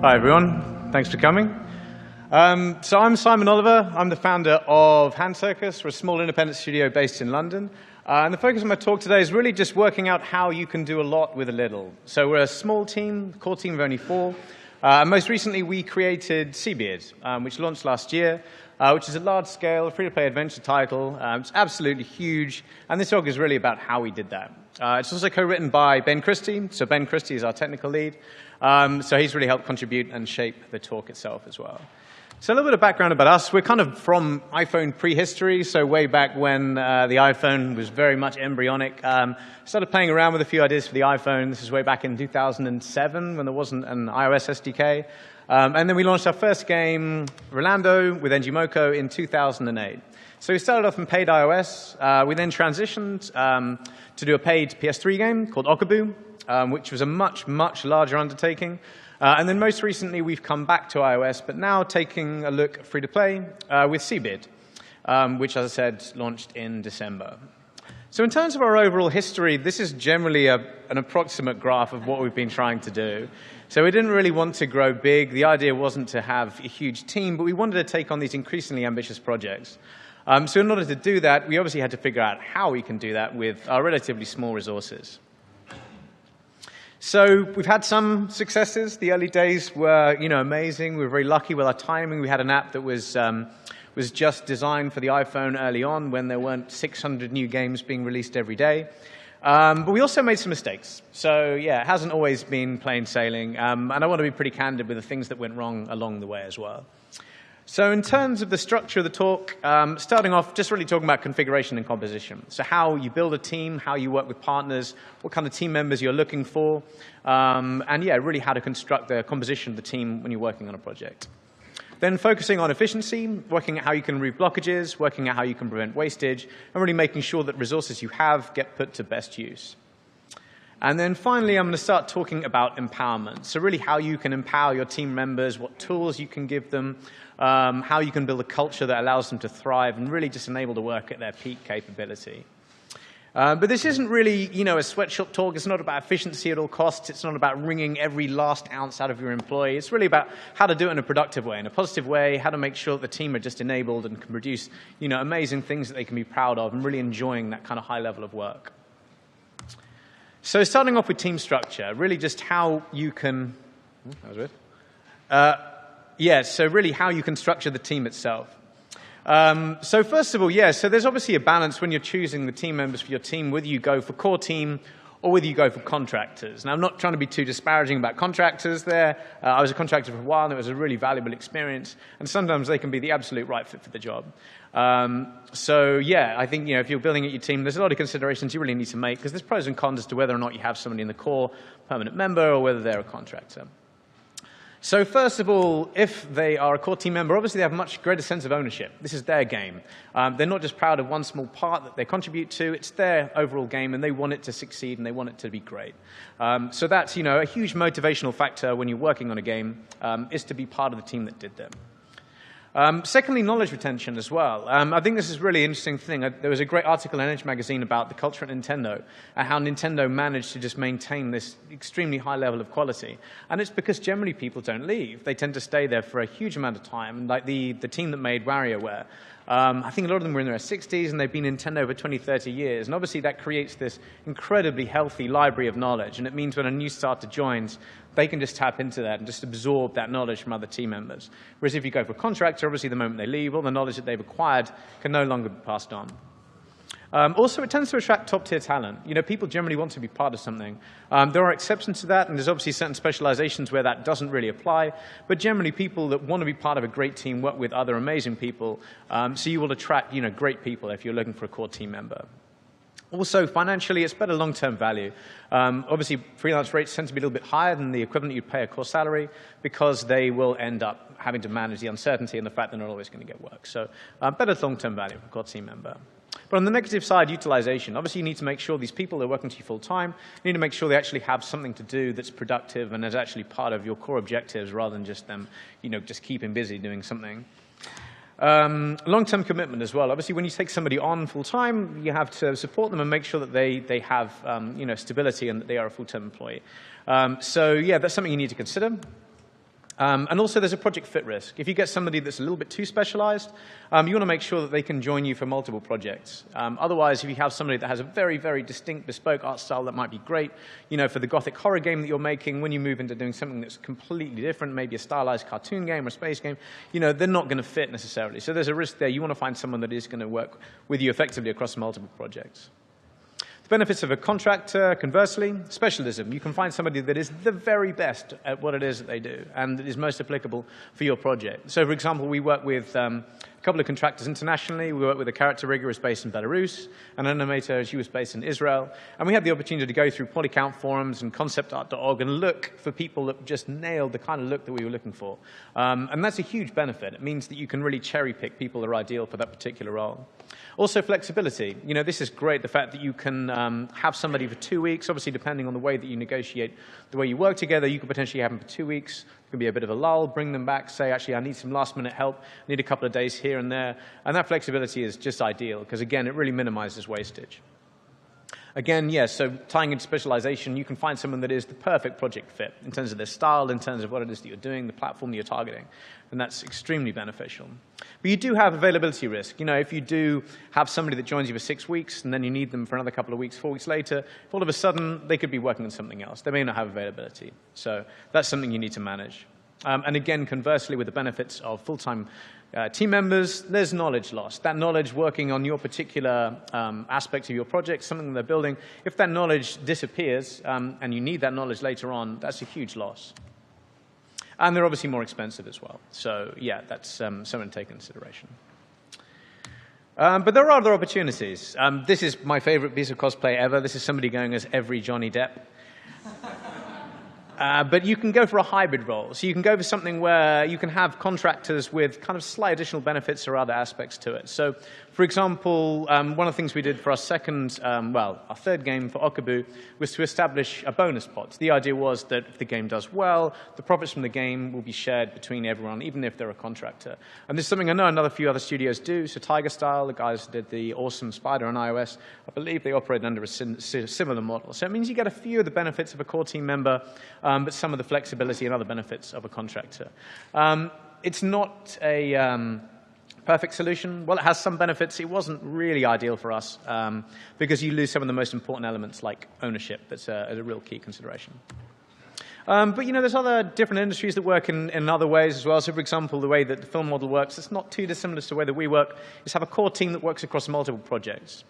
Hi, everyone. Thanks for coming. So I'm Simon Oliver. I'm the founder of HandCircus. We're a small independent studio based in London. And the focus of my talk today is really just working out how you can do a lot with a little. So we're a small team, core team of only 4. Most recently, we created Seabeard, which launched last year, which is a large-scale, free-to-play adventure title. It's absolutely huge. And this talk is really about how we did that. It's also co-written by Ben Christie. So Ben Christie is our technical lead. So he's really helped contribute and shape the talk itself as well. So a little bit of background about us. We're kind of from iPhone prehistory, so way back when the iPhone was very much embryonic. Started playing around with a few ideas for the iPhone. This is way back in 2007 when there wasn't an iOS SDK. And then we launched our first game, Rolando, with Ngimoco in 2008. So we started off in paid iOS. We then transitioned to do a paid PS3 game called Okabu, which was a much, much larger undertaking. And then most recently, we've come back to iOS, but now taking a look free-to-play with Seabeard, which, as I said, launched in December. So in terms of our overall history, this is generally an approximate graph of what we've been trying to do. So we didn't really want to grow big. The idea wasn't to have a huge team, but we wanted to take on these increasingly ambitious projects. So in order to do that, we obviously had to figure out how we can do that with our relatively small resources. So we've had some successes. The early days were, amazing. We were very lucky with our timing. We had an app that was just designed for the iPhone early on when there weren't 600 new games being released every day. But we also made some mistakes. So yeah, it hasn't always been plain sailing. And I want to be pretty candid with the things that went wrong along the way as well. So in terms of the structure of the talk, starting off just really talking about configuration and composition. So how you build a team, how you work with partners, what kind of team members you're looking for, and yeah, really how to construct the composition of the team when you're working on a project. Then focusing on efficiency, working out how you can remove blockages, working out how you can prevent wastage, and really making sure that resources you have get put to best use. And then finally, I'm going to start talking about empowerment. So really how you can empower your team members, what tools you can give them, how you can build a culture that allows them to thrive and really just enable to work at their peak capability. But this isn't really, a sweatshop talk. It's not about efficiency at all costs. It's not about wringing every last ounce out of your employee. It's really about how to do it in a productive way, in a positive way, how to make sure that the team are just enabled and can produce, amazing things that they can be proud of and really enjoying that kind of high level of work. So starting off with team structure, really just how you can, that was weird. So really how you can structure the team itself. So first of all, so there's obviously a balance when you're choosing the team members for your team, whether you go for core team or whether you go for contractors. Now, I'm not trying to be too disparaging about contractors there. I was a contractor for a while, and it was a really valuable experience. And sometimes they can be the absolute right fit for the job. I think, if you're building at your team, there's a lot of considerations you really need to make, because there's pros and cons as to whether or not you have somebody in the core permanent member or whether they're a contractor. So first of all, if they are a core team member, obviously they have a much greater sense of ownership. This is their game. They're not just proud of one small part that they contribute to. It's their overall game, and they want it to succeed, and they want it to be great. So that's, a huge motivational factor when you're working on a game, is to be part of the team that did them. Secondly, knowledge retention as well. I think this is a really interesting thing. There was a great article in Edge magazine about the culture at Nintendo and how Nintendo managed to just maintain this extremely high level of quality. And it's because generally people don't leave. They tend to stay there for a huge amount of time. Like the team that made WarioWare, I think a lot of them were in their 60s, and they've been in Nintendo for 20, 30 years. And obviously that creates this incredibly healthy library of knowledge. And it means when a new starter joins, they can just tap into that and just absorb that knowledge from other team members. Whereas if you go for a contractor, obviously the moment they leave, all the knowledge that they've acquired can no longer be passed on. Also, it tends to attract top-tier talent. People generally want to be part of something. There are exceptions to that, and there's obviously certain specializations where that doesn't really apply. But generally, people that want to be part of a great team work with other amazing people. So you will attract, great people if you're looking for a core team member. Also, financially, it's better long-term value. Obviously, freelance rates tend to be a little bit higher than the equivalent you'd pay a core salary because they will end up having to manage the uncertainty and the fact they're not always going to get work. So better long-term value for a core team member. But on the negative side, utilization. Obviously, you need to make sure these people are working for you full-time. You need to make sure they actually have something to do that's productive and is actually part of your core objectives rather than just them, just keeping busy doing something. Long-term commitment as well. Obviously, when you take somebody on full-time, you have to support them and make sure that they have stability and that they are a full-time employee. That's something you need to consider. And also, there's a project fit risk. If you get somebody that's a little bit too specialized, you want to make sure that they can join you for multiple projects. Otherwise, if you have somebody that has a very, very distinct, bespoke art style that might be great, for the gothic horror game that you're making, when you move into doing something that's completely different, maybe a stylized cartoon game or a space game, they're not going to fit necessarily. So there's a risk there. You want to find someone that is going to work with you effectively across multiple projects. Benefits of a contractor, conversely, specialism. You can find somebody that is the very best at what it is that they do and that is most applicable for your project. So, for example, we work with a couple of contractors internationally. We work with a character rigger who's based in Belarus, an animator, she was based in Israel. And we had the opportunity to go through Polycount forums and conceptart.org and look for people that just nailed the kind of look that we were looking for. And that's a huge benefit. It means that you can really cherry pick people that are ideal for that particular role. Also, flexibility. This is great, the fact that you can have somebody for 2 weeks. Obviously, depending on the way that you negotiate, the way you work together, you could potentially have them for 2 weeks. It could be a bit of a lull, bring them back, say, actually, I need some last-minute help, need a couple of days here and there. And that flexibility is just ideal, because, again, it really minimizes wastage. Again, yes, so tying into specialization, you can find someone that is the perfect project fit in terms of their style, in terms of what it is that you're doing, the platform that you're targeting. And that's extremely beneficial. But you do have availability risk. If you do have somebody that joins you for 6 weeks and then you need them for another couple of weeks, 4 weeks later, if all of a sudden they could be working on something else. They may not have availability. So that's something you need to manage. And again, conversely, with the benefits of full-time team members, there's knowledge loss. That knowledge working on your particular aspect of your project, something they're building, if that knowledge disappears and you need that knowledge later on, that's a huge loss. And they're obviously more expensive as well. So yeah, that's something to take into consideration. But there are other opportunities. This is my favorite piece of cosplay ever. This is somebody going as every Johnny Depp. But you can go for a hybrid role. So you can go for something where you can have contractors with kind of slight additional benefits or other aspects to it. So, for example, one of the things we did for our our third game for Okabu was to establish a bonus pot. The idea was that if the game does well, the profits from the game will be shared between everyone, even if they're a contractor. And this is something I know another few other studios do. So Tiger Style, the guys who did the awesome Spider on iOS, I believe they operate under a similar model. So it means you get a few of the benefits of a core team member, but some of the flexibility and other benefits of a contractor. It's not a perfect solution. Well, it has some benefits. It wasn't really ideal for us because you lose some of the most important elements like ownership. That's a real key consideration. But, there's other different industries that work in other ways as well. So, for example, the way that the film model works, it's not too dissimilar to the way that we work, is have a core team that works across multiple projects.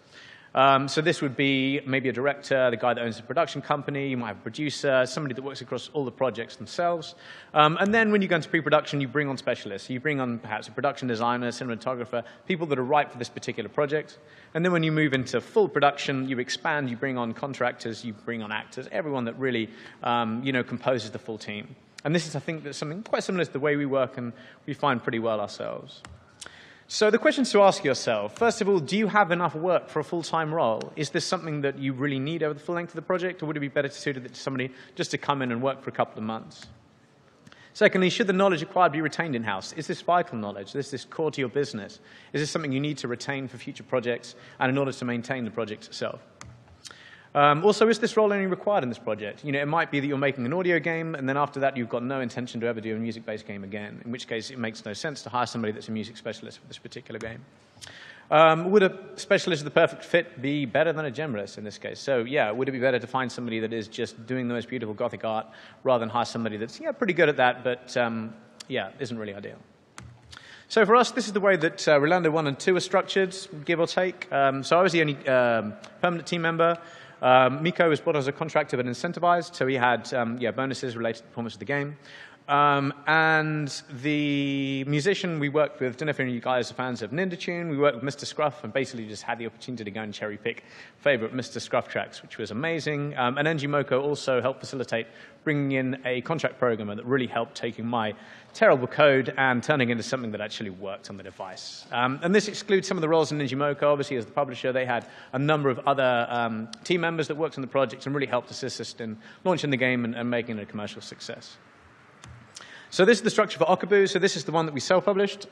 So this would be maybe a director, the guy that owns a production company, you might have a producer, somebody that works across all the projects themselves. And then when you go into pre-production, you bring on specialists. You bring on perhaps a production designer, cinematographer, people that are right for this particular project. And then when you move into full production, you expand, you bring on contractors, you bring on actors, everyone that really composes the full team. And this is, I think, something quite similar to the way we work and we find pretty well ourselves. So the questions to ask yourself, first of all, do you have enough work for a full-time role? Is this something that you really need over the full length of the project, or would it be better to suit it to somebody just to come in and work for a couple of months? Secondly, should the knowledge acquired be retained in-house? Is this vital knowledge? Is this core to your business? Is this something you need to retain for future projects and in order to maintain the project itself? Also, is this role only required in this project? It might be that you're making an audio game, and then after that, you've got no intention to ever do a music-based game again, in which case it makes no sense to hire somebody that's a music specialist for this particular game. Would a specialist of the perfect fit be better than a generalist in this case? So, yeah, would it be better to find somebody that is just doing the most beautiful Gothic art rather than hire somebody that's, pretty good at that, but, isn't really ideal? So for us, this is the way that Rolando 1 and 2 are structured, give or take. So I was the only permanent team member. Miko was brought as a contractor but incentivized, so he had bonuses related to the performance of the game. And the musician we worked with, don't know if any of you guys are fans of Ninja Tune, we worked with Mr. Scruff and basically just had the opportunity to go and cherry pick favorite Mr. Scruff tracks, which was amazing. And NG Moko also helped facilitate bringing in a contract programmer that really helped taking my terrible code and turning it into something that actually worked on the device. And this excludes some of the roles in NG Moko. Obviously, as the publisher, they had a number of other team members that worked on the project and really helped assist in launching the game and making it a commercial success. So this is the structure for Okabu. So this is the one that we self-published.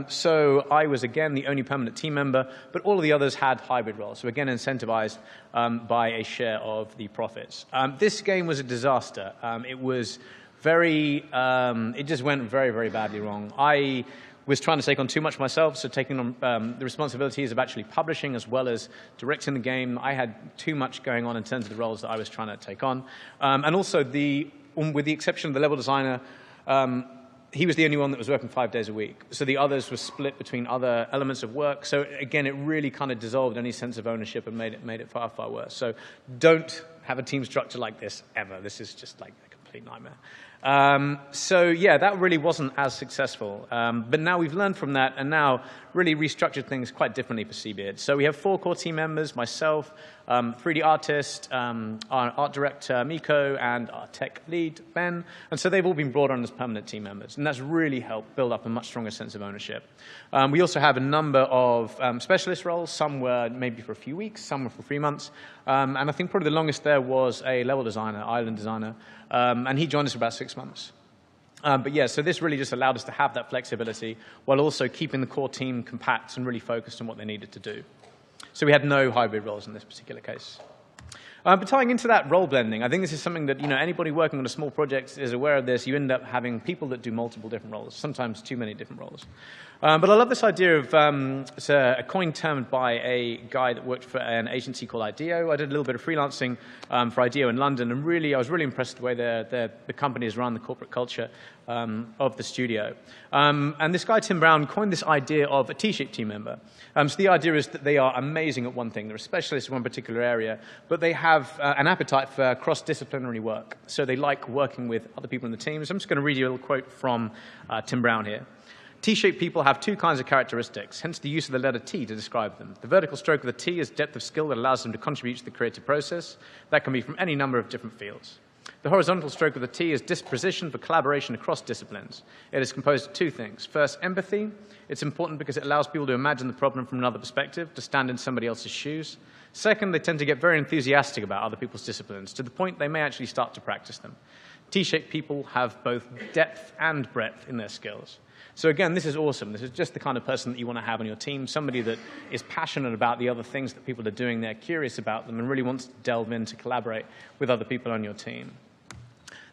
So I was, again, the only permanent team member, but all of the others had hybrid roles. So again, incentivized by a share of the profits. This game was a disaster. It was It just went very, very badly wrong. I was trying to take on too much myself, so taking on the responsibilities of actually publishing as well as directing the game. I had too much going on in terms of the roles that I was trying to take on. And also, with the exception of the level designer, he was the only one that was working 5 days a week. So the others were split between other elements of work. So again, it really kind of dissolved any sense of ownership and made it far, far worse. So don't have a team structure like this ever. This is just like a complete nightmare. So yeah, that really wasn't as successful. But now we've learned from that and now really restructured things quite differently for Seabeard. So we have 4 core team members, myself, 3D artist, our art director, Miko, and our tech lead, Ben. And so they've all been brought on as permanent team members. And that's really helped build up a much stronger sense of ownership. We also have a number of specialist roles. Some were maybe for a few weeks, some were for 3 months. And I think probably the longest there was a level designer, island designer. And he joined us for about 6 months. But yeah, so this really just allowed us to have that flexibility while also keeping the core team compact and really focused on what they needed to do. So we had no hybrid roles in this particular case. But tying into that role blending, I think this is something that anybody working on a small project is aware of this. You end up having people that do multiple different roles, sometimes too many different roles. But I love this idea of, it's a coin termed by a guy that worked for an agency called IDEO. I did a little bit of freelancing for IDEO in London, and really I was really impressed with the way the company has run, the corporate culture of the studio. And this guy, Tim Brown, coined this idea of a T-shaped team member. So the idea is that they are amazing at one thing. They're a specialist in one particular area, but they have an appetite for cross-disciplinary work. So they like working with other people in the team. So I'm just going to read you a little quote from Tim Brown here. T-shaped people have 2 kinds of characteristics, hence the use of the letter T to describe them. The vertical stroke of the T is depth of skill that allows them to contribute to the creative process. That can be from any number of different fields. The horizontal stroke of the T is disposition for collaboration across disciplines. It is composed of 2 things. First, empathy. It's important because it allows people to imagine the problem from another perspective, to stand in somebody else's shoes. Second, they tend to get very enthusiastic about other people's disciplines, to the point they may actually start to practice them. T-shaped people have both depth and breadth in their skills. So again, this is awesome. This is just the kind of person that you want to have on your team, somebody that is passionate about the other things that people are doing. They're curious about them and really wants to delve in to collaborate with other people on your team.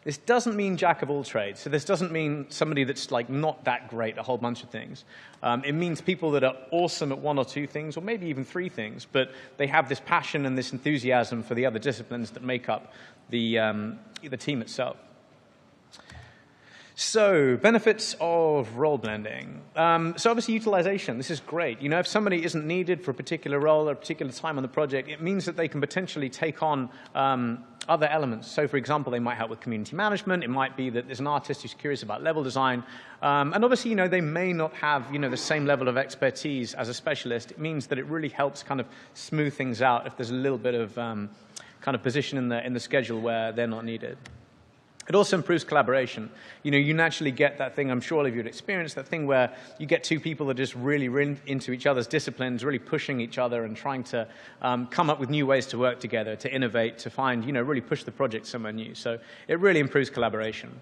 This doesn't mean jack of all trades. So this doesn't mean somebody that's like not that great at a whole bunch of things. It means people that are awesome at 1 or 2 things, or maybe even 3 things, but they have this passion and this enthusiasm for the other disciplines that make up the team itself. So, benefits of role blending. So obviously utilization, this is great. If somebody isn't needed for a particular role or a particular time on the project, it means that they can potentially take on other elements. So for example, they might help with community management. It might be that there's an artist who's curious about level design. And obviously, they may not have, the same level of expertise as a specialist. It means that it really helps kind of smooth things out if there's a little bit of kind of position in the schedule where they're not needed. It also improves collaboration. You naturally get that thing, I'm sure all of you have experienced, that thing where you get 2 people that are just really into each other's disciplines, really pushing each other and trying to come up with new ways to work together, to innovate, to find, really push the project somewhere new. So it really improves collaboration.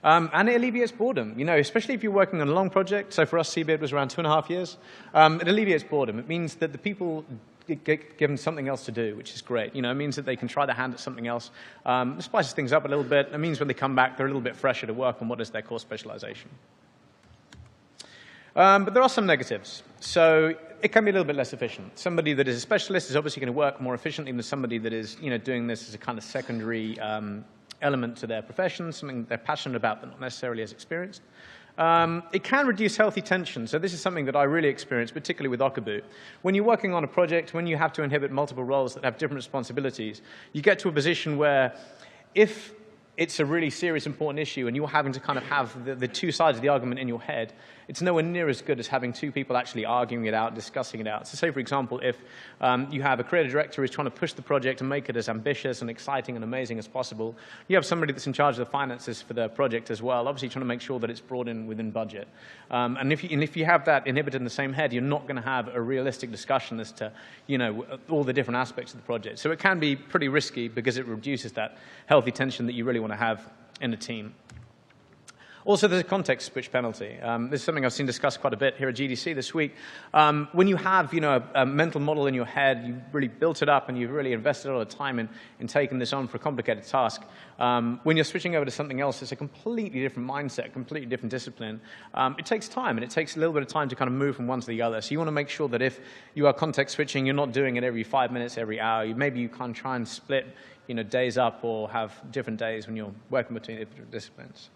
And it alleviates boredom, especially if you're working on a long project. So for us, Seabeard was around 2.5 years. It alleviates boredom. It means that the people get given something else to do, which is great. It means that they can try their hand at something else. It spices things up a little bit. It means when they come back, they're a little bit fresher to work on what is their core specialization. But there are some negatives. So it can be a little bit less efficient. Somebody that is a specialist is obviously going to work more efficiently than somebody that is, doing this as a kind of secondary element to their profession, something they're passionate about but not necessarily as experienced. It can reduce healthy tension. So this is something that I really experienced, particularly with Okabu. When you're working on a project, when you have to inhibit multiple roles that have different responsibilities, you get to a position where if it's a really serious, important issue and you're having to kind of have the 2 sides of the argument in your head, it's nowhere near as good as having 2 people actually arguing it out, discussing it out. So say, for example, if you have a creative director who's trying to push the project and make it as ambitious and exciting and amazing as possible, you have somebody that's in charge of the finances for the project as well, obviously trying to make sure that it's brought in within budget. And if you have that inhibited in the same head, you're not going to have a realistic discussion as to, all the different aspects of the project. So it can be pretty risky because it reduces that healthy tension that you really want to have in a team. Also, there's a context switch penalty. This is something I've seen discussed quite a bit here at GDC this week. When you have a mental model in your head, you've really built it up and you've really invested a lot of time in taking this on for a complicated task. When you're switching over to something else, it's a completely different mindset, completely different discipline. It takes time, and it takes a little bit of time to kind of move from one to the other. So you want to make sure that if you are context switching, you're not doing it every 5 minutes, every hour. Maybe you can try and split days up or have different days when you're working between different disciplines.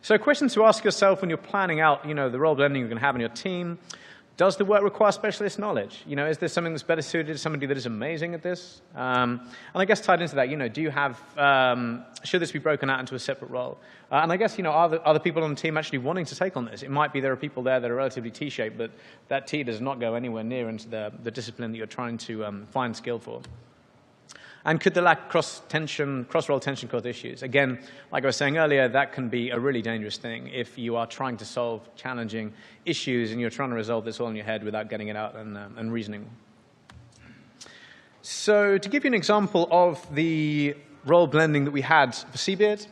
So questions to ask yourself when you're planning out, the role blending you're going to have in your team. Does the work require specialist knowledge? Is there something that's better suited to somebody that is amazing at this? And I guess tied into that, do you have, should this be broken out into a separate role? And I guess, are the people on the team actually wanting to take on this? It might be there are people there that are relatively T-shaped, but that T does not go anywhere near into the discipline that you're trying to find skill for. And could the lack of cross-role tension cause issues? Again, like I was saying earlier, that can be a really dangerous thing if you are trying to solve challenging issues and you're trying to resolve this all in your head without getting it out and reasoning. So to give you an example of the role blending that we had for Seabeard,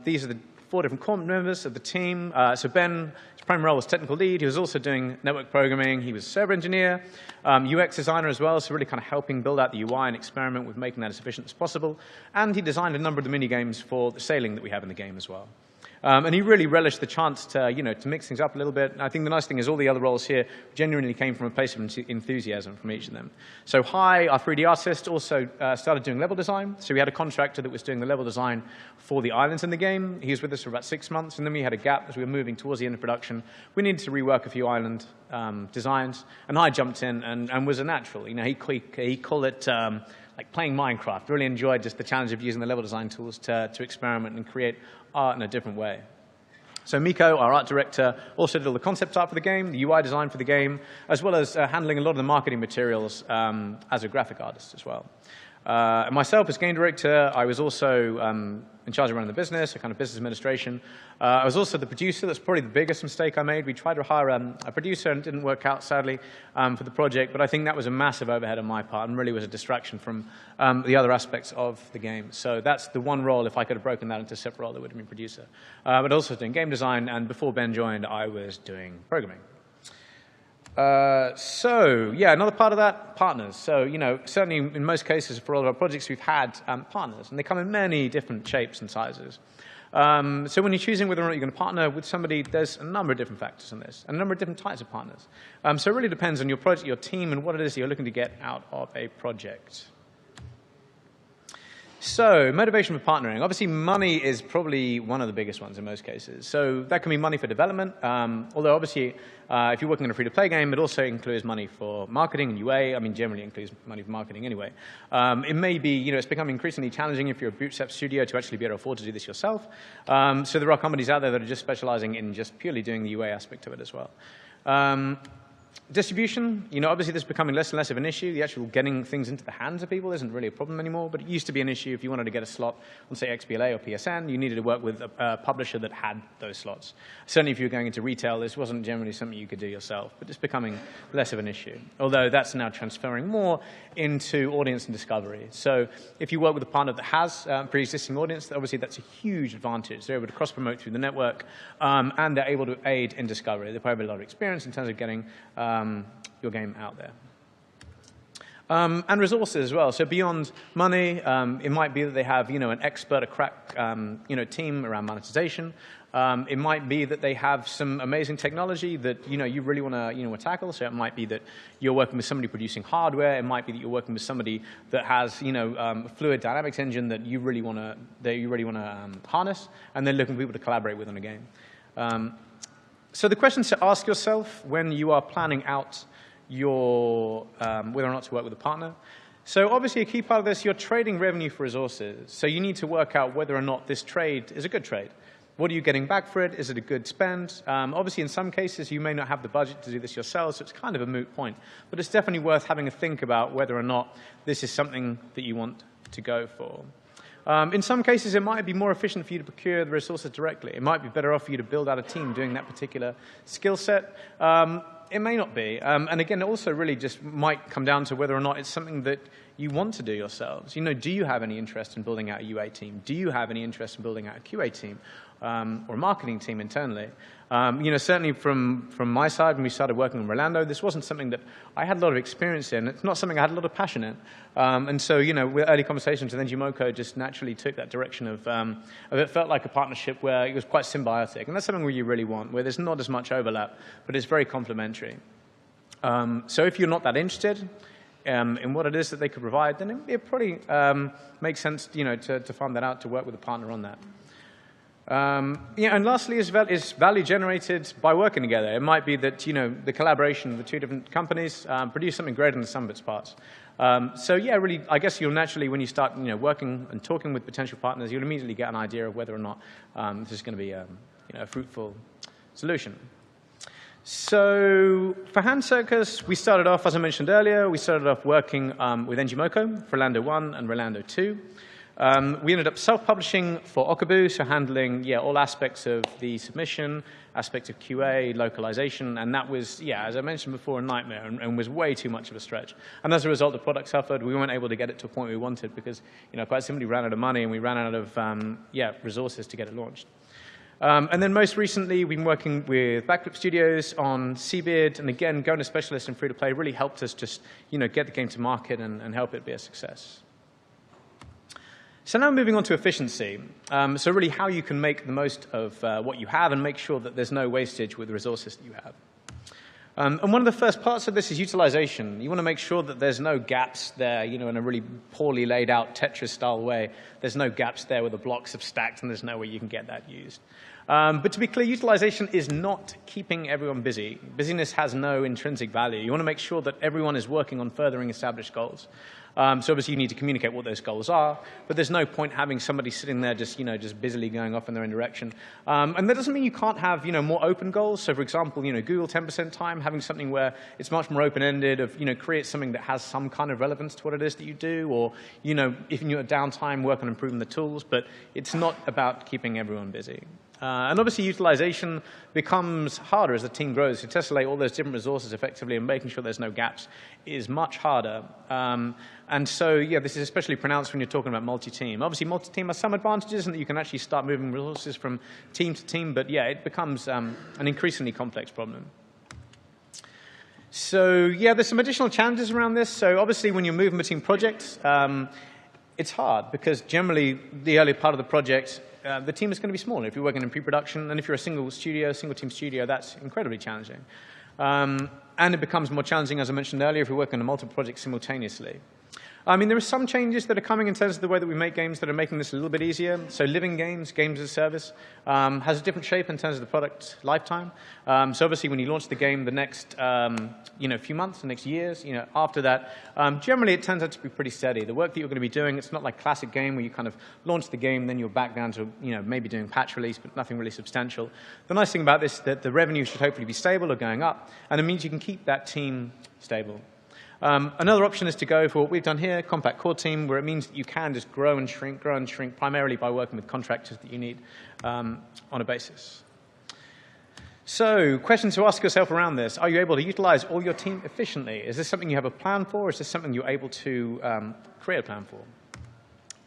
these are the 4 different core members of the team. So Ben, his primary role was technical lead. He was also doing network programming. He was server engineer, UX designer as well, so really kind of helping build out the UI and experiment with making that as efficient as possible. And he designed a number of the mini games for the sailing that we have in the game as well. And he really relished the chance to, to mix things up a little bit. And I think the nice thing is all the other roles here genuinely came from a place of enthusiasm from each of them. So Hai, our 3D artist, also started doing level design. So we had a contractor that was doing the level design for the islands in the game. He was with us for about 6 months, and then we had a gap as we were moving towards the end of production. We needed to rework a few island designs, and Hai jumped in and was a natural. He called it like playing Minecraft. Really enjoyed just the challenge of using the level design tools to experiment and create art in a different way. So Miko, our art director, also did all the concept art for the game, the UI design for the game, as well as handling a lot of the marketing materials as a graphic artist as well. And myself, as game director, I was also in charge of running the business, a kind of business administration. I was also the producer. That's probably the biggest mistake I made. We tried to hire a producer, and it didn't work out, sadly, for the project. But I think that was a massive overhead on my part and really was a distraction from the other aspects of the game. So that's the one role, if I could have broken that into a separate role, that would have been producer. But also doing game design, and before Ben joined, I was doing programming. Another part of that, partners. So, certainly in most cases for all of our projects, we've had partners, and they come in many different shapes and sizes. So when you're choosing whether or not you're going to partner with somebody, there's a number of different factors in this, and a number of different types of partners. So it really depends on your project, your team, and what it is you're looking to get out of a project. So, motivation for partnering. Obviously, money is probably one of the biggest ones in most cases. So that can be money for development, although obviously, if you're working on a free-to-play game, it also includes money for marketing and UA. I mean, generally includes money for marketing anyway. It may be, it's becoming increasingly challenging if you're a bootstrap studio to actually be able to afford to do this yourself. So there are companies out there that are just specializing in just purely doing the UA aspect of it as well. Distribution, obviously this is becoming less and less of an issue. The actual getting things into the hands of people isn't really a problem anymore, but it used to be an issue if you wanted to get a slot on, say, XBLA or PSN, you needed to work with a publisher that had those slots. Certainly if you were going into retail, this wasn't generally something you could do yourself, but it's becoming less of an issue, although that's now transferring more into audience and discovery. So if you work with a partner that has pre-existing audience, obviously that's a huge advantage. They're able to cross-promote through the network, and they're able to aid in discovery. They probably have a lot of experience in terms of getting your game out there. And resources as well. So beyond money, it might be that they have, an expert, a crack, team around monetization. It might be that they have some amazing technology that, you really want to, tackle. So it might be that you're working with somebody producing hardware. It might be that you're working with somebody that has, a fluid dynamics engine that you really want to, harness, and they're looking for people to collaborate with on a game. So the questions to ask yourself when you are planning out your whether or not to work with a partner. So obviously a key part of this, you're trading revenue for resources. So you need to work out whether or not this trade is a good trade. What are you getting back for it? Is it a good spend? Obviously in some cases you may not have the budget to do this yourself, so it's kind of a moot point. But it's definitely worth having a think about whether or not this is something that you want to go for. In some cases, it might be more efficient for you to procure the resources directly. It might be better off for you to build out a team doing that particular skill set. It may not be. And again, it also really just might come down to whether or not it's something that you want to do yourselves. Do you have any interest in building out a UA team? Do you have any interest in building out a QA team or a marketing team internally? Certainly from my side, when we started working on Rolando, this wasn't something that I had a lot of experience in. It's not something I had a lot of passion in. And so, with early conversations with Engimoco just naturally took that direction of it felt like a partnership where it was quite symbiotic. And that's something where you really want, where there's not as much overlap, but it's very complementary. So if you're not that interested in what it is that they could provide, then it probably makes sense, to farm that out, to work with a partner on that. And lastly is value generated by working together. It might be that, the collaboration of the two different companies produce something greater than the sum of its parts. So yeah, really, I guess you'll naturally, when you start, working and talking with potential partners, you'll immediately get an idea of whether or not this is going to be a fruitful solution. So for HandCircus, we started off, as I mentioned earlier, we started off working with Engimoco for Rolando 1 and Rolando 2. We ended up self-publishing for Okabu, so handling all aspects of the submission, aspects of QA, localization, and that was, as I mentioned before, a nightmare and was way too much of a stretch. And as a result, the product suffered. We weren't able to get it to a point we wanted because, quite simply ran out of money and we ran out of resources to get it launched. And then most recently, we've been working with Backflip Studios on Seabeard, and again, going to specialists in free-to-play really helped us just, get the game to market and help it be a success. So now moving on to efficiency. So really how you can make the most of what you have and make sure that there's no wastage with the resources that you have. And one of the first parts of this is utilization. You want to make sure that there's no gaps there, in a really poorly laid out Tetris-style way. There's no gaps there where the blocks have stacked and there's no way you can get that used. But to be clear, utilization is not keeping everyone busy. Busyness has no intrinsic value. You want to make sure that everyone is working on furthering established goals. So obviously you need to communicate what those goals are, but there's no point having somebody sitting there just, just busily going off in their own direction. And that doesn't mean you can't have, more open goals. So for example, Google 10% time, having something where it's much more open-ended of, create something that has some kind of relevance to what it is that you do, or, if you're at downtime, work on improving the tools, but it's not about keeping everyone busy. And obviously utilization becomes harder as the team grows. To tessellate all those different resources effectively and making sure there's no gaps is much harder. And so, this is especially pronounced when you're talking about multi-team. Obviously, multi-team has some advantages in that you can actually start moving resources from team to team, but it becomes an increasingly complex problem. So, there's some additional challenges around this. So obviously, when you're moving between projects, it's hard because generally the early part of the project, the team is going to be smaller. If you're working in pre-production, and if you're a single team studio, that's incredibly challenging. And it becomes more challenging, as I mentioned earlier, if you're working on multiple projects simultaneously. I mean, there are some changes that are coming in terms of the way that we make games that are making this a little bit easier. So living games, games as a service, has a different shape in terms of the product lifetime. So obviously when you launch the game the next few months, the next years, after that, generally it turns out to be pretty steady. The work that you're going to be doing, it's not like classic game where you kind of launch the game, then you're back down to maybe doing patch release, but nothing really substantial. The nice thing about this is that the revenue should hopefully be stable or going up, and it means you can keep that team stable. Another option is to go for what we've done here, compact core team, where it means that you can just grow and shrink, primarily by working with contractors that you need on a basis. So, questions to ask yourself around this. Are you able to utilize all your team efficiently? Is this something you have a plan for, or is this something you're able to create a plan for?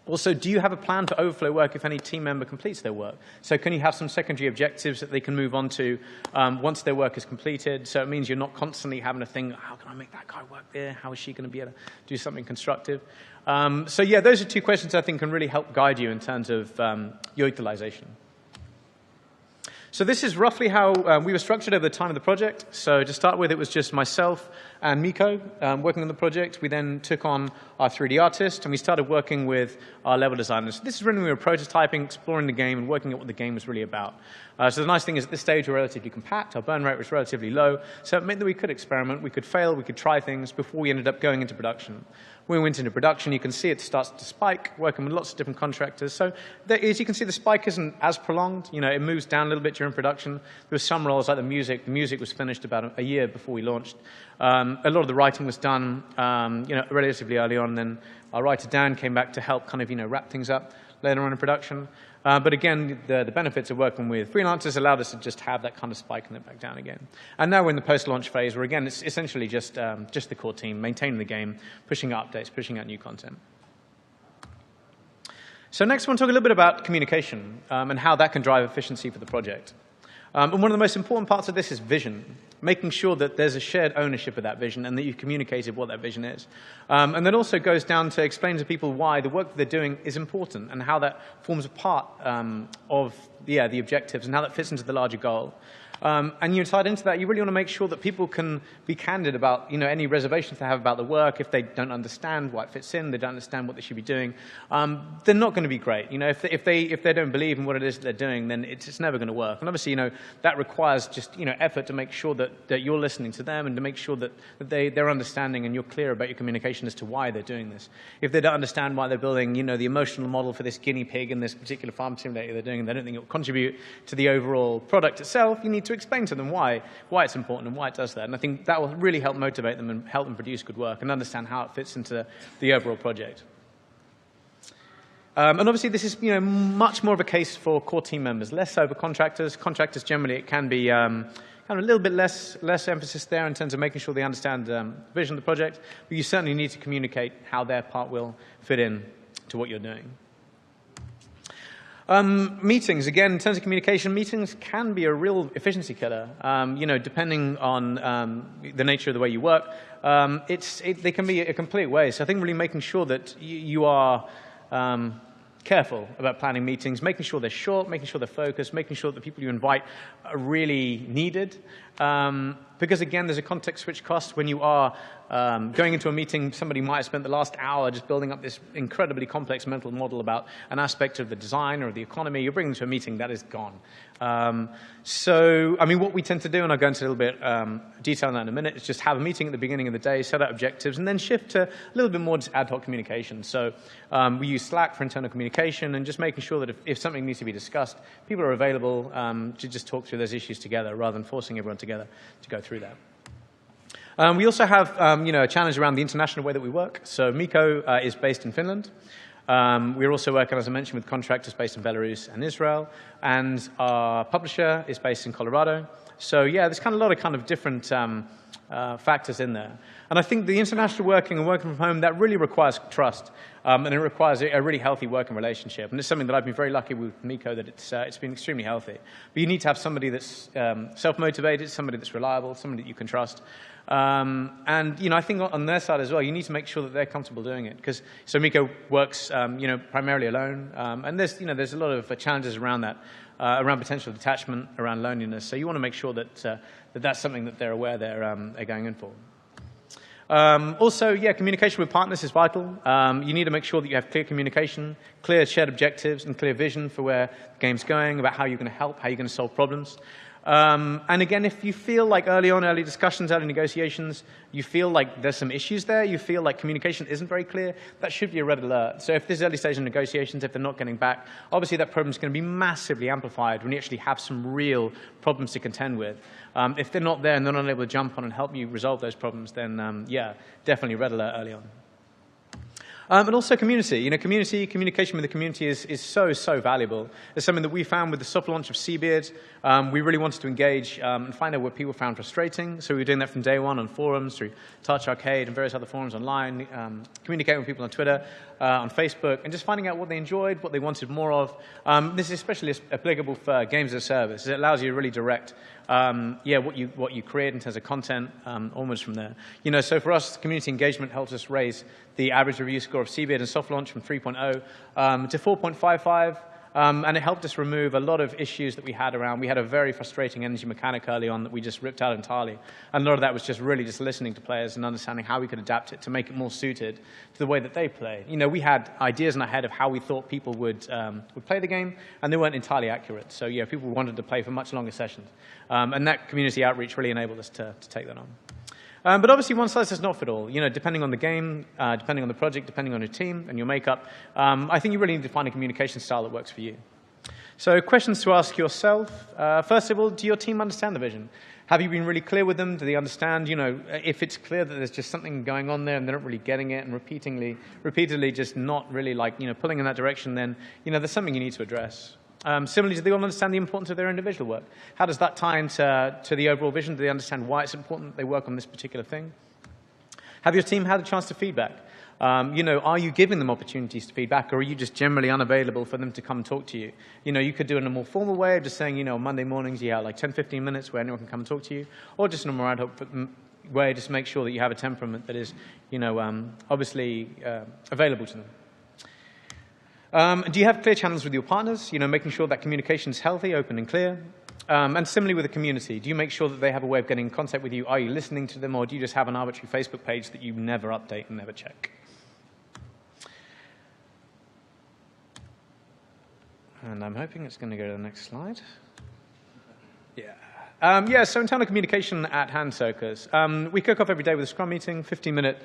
Also, do you have a plan for overflow work if any team member completes their work? So can you have some secondary objectives that they can move on to once their work is completed? So it means you're not constantly having to think, how can I make that guy work there? How is she going to be able to do something constructive? Those are two questions I think can really help guide you in terms of your utilization. So this is roughly how we were structured over the time of the project. So to start with, it was just myself and Miko working on the project. We then took on our 3D artist, and we started working with our level designers. This is when we were prototyping, exploring the game, and working at what the game was really about. So the nice thing is at this stage, we're relatively compact. Our burn rate was relatively low, so it meant that we could experiment, we could fail, we could try things before we ended up going into production. When we went into production, you can see it starts to spike, working with lots of different contractors. So as you can see, the spike isn't as prolonged. It moves down a little bit during production. There were some roles like the music. The music was finished about a year before we launched. A lot of the writing was done, relatively early on. Then our writer Dan came back to help kind of, wrap things up. later on in production. But again, the benefits of working with freelancers allowed us to just have that kind of spike and then back down again. And now we're in the post-launch phase where, again, it's essentially just the core team maintaining the game, pushing out updates, pushing out new content. So next I want to talk a little bit about communication and how that can drive efficiency for the project. And one of the most important parts of this is vision, making sure that there's a shared ownership of that vision and that you've communicated what that vision is. And that also goes down to explain to people why the work that they're doing is important and how that forms a part of the objectives and how that fits into the larger goal. And you tied into that, you really want to make sure that people can be candid about any reservations they have about the work. If they don't understand why it fits in, they don't understand what they should be doing, they're not going to be great. If they don't believe in what it is that they're doing, then it's never going to work. And obviously, that requires just effort to make sure that you're listening to them and to make sure that they're understanding and you're clear about your communication as to why they're doing this. If they don't understand why they're building the emotional model for this guinea pig in this particular farm simulator they're doing, and they don't think it will contribute to the overall product itself, you need to explain to them why it's important and why it does that. And I think that will really help motivate them and help them produce good work and understand how it fits into the overall project. And obviously this is much more of a case for core team members, less so for contractors. Contractors generally it can be kind of a little bit less emphasis there in terms of making sure they understand the vision of the project, but you certainly need to communicate how their part will fit in to what you're doing. Meetings, again, in terms of communication, meetings can be a real efficiency killer. Depending on the nature of the way you work, they can be a complete waste. So I think really making sure that you are careful about planning meetings, making sure they're short, making sure they're focused, making sure that the people you invite are really needed. Because again, there's a context switch cost when you are going into a meeting. Somebody might have spent the last hour just building up this incredibly complex mental model about an aspect of the design or the economy. You're bringing them to a meeting, that is gone. So, I mean, what we tend to do, and I'll go into a little bit detail on that in a minute, is just have a meeting at the beginning of the day, set out objectives, and then shift to a little bit more just ad hoc communication. So we use Slack for internal communication and just making sure that if something needs to be discussed, people are available to just talk through those issues together rather than forcing everyone together to go through that. We also have a challenge around the international way that we work. So Mikko is based in Finland. We're also working, as I mentioned, with contractors based in Belarus and Israel. And our publisher is based in Colorado. So yeah, there's kind of a lot of different factors in there. And I think the international working and working from home, that really requires trust. And it requires a really healthy working relationship. And it's something that I've been very lucky with Mikko, that it's been extremely healthy. But you need to have somebody that's self-motivated, somebody that's reliable, somebody that you can trust. And I think on their side as well, you need to make sure that they're comfortable doing it. So Mikko works primarily alone. And there's a lot of challenges around that. Around potential detachment, around loneliness. So you want to make sure that that's something that they're aware they're going in for. Also, communication with partners is vital. You need to make sure that you have clear communication, clear shared objectives, and clear vision for where the game's going, about how you're going to help, how you're going to solve problems. And again, if you feel like early discussions, early negotiations, you feel like there's some issues there, you feel like communication isn't very clear, that should be a red alert. So if there's early stage of negotiations, if they're not getting back, obviously that problem is going to be massively amplified when you actually have some real problems to contend with. If they're not there and they're not able to jump on and help you resolve those problems, then definitely red alert early on. And also community. Communication with the community is so valuable. It's something that we found with the soft launch of Seabeard. We really wanted to engage and find out what people found frustrating. So we were doing that from day one on forums, through Touch Arcade and various other forums online, communicating with people on Twitter, on Facebook, and just finding out what they enjoyed, what they wanted more of. This is especially applicable for games as a service. It allows you to really direct what you create in terms of content almost from there. So for us, community engagement helps us raise the average review score of Seabeard and soft launch from 3.0 to 4.55. And it helped us remove a lot of issues that we had around. We had a very frustrating energy mechanic early on that we just ripped out entirely. And a lot of that was just really just listening to players and understanding how we could adapt it to make it more suited to the way that they play. We had ideas in our head of how we thought people would play the game, and they weren't entirely accurate. So people wanted to play for much longer sessions. And that community outreach really enabled us to take that on. But obviously, one size does not fit all. Depending on the game, depending on the project, depending on your team and your makeup, I think you really need to find a communication style that works for you. So questions to ask yourself. First of all, do your team understand the vision? Have you been really clear with them? Do they understand? If it's clear that there's just something going on there and they're not really getting it and repeatedly just not really pulling in that direction, then, there's something you need to address. Similarly, do they all understand the importance of their individual work? How does that tie into the overall vision? Do they understand why it's important that they work on this particular thing? Have your team had a chance to feedback? Are you giving them opportunities to feedback, or are you just generally unavailable for them to come and talk to you? You could do it in a more formal way of just saying, on Monday mornings, you have like 10, 15 minutes where anyone can come and talk to you, or just in a more ad hoc way, just make sure that you have a temperament that is, obviously available to them. Do you have clear channels with your partners? Making sure that communication is healthy, open, and clear. And similarly with the community, do you make sure that they have a way of getting in contact with you? Are you listening to them, or do you just have an arbitrary Facebook page that you never update and never check? And I'm hoping it's going to go to the next slide. Yeah. So internal communication at HandCircus. We kick off every day with a Scrum meeting, 15-minute,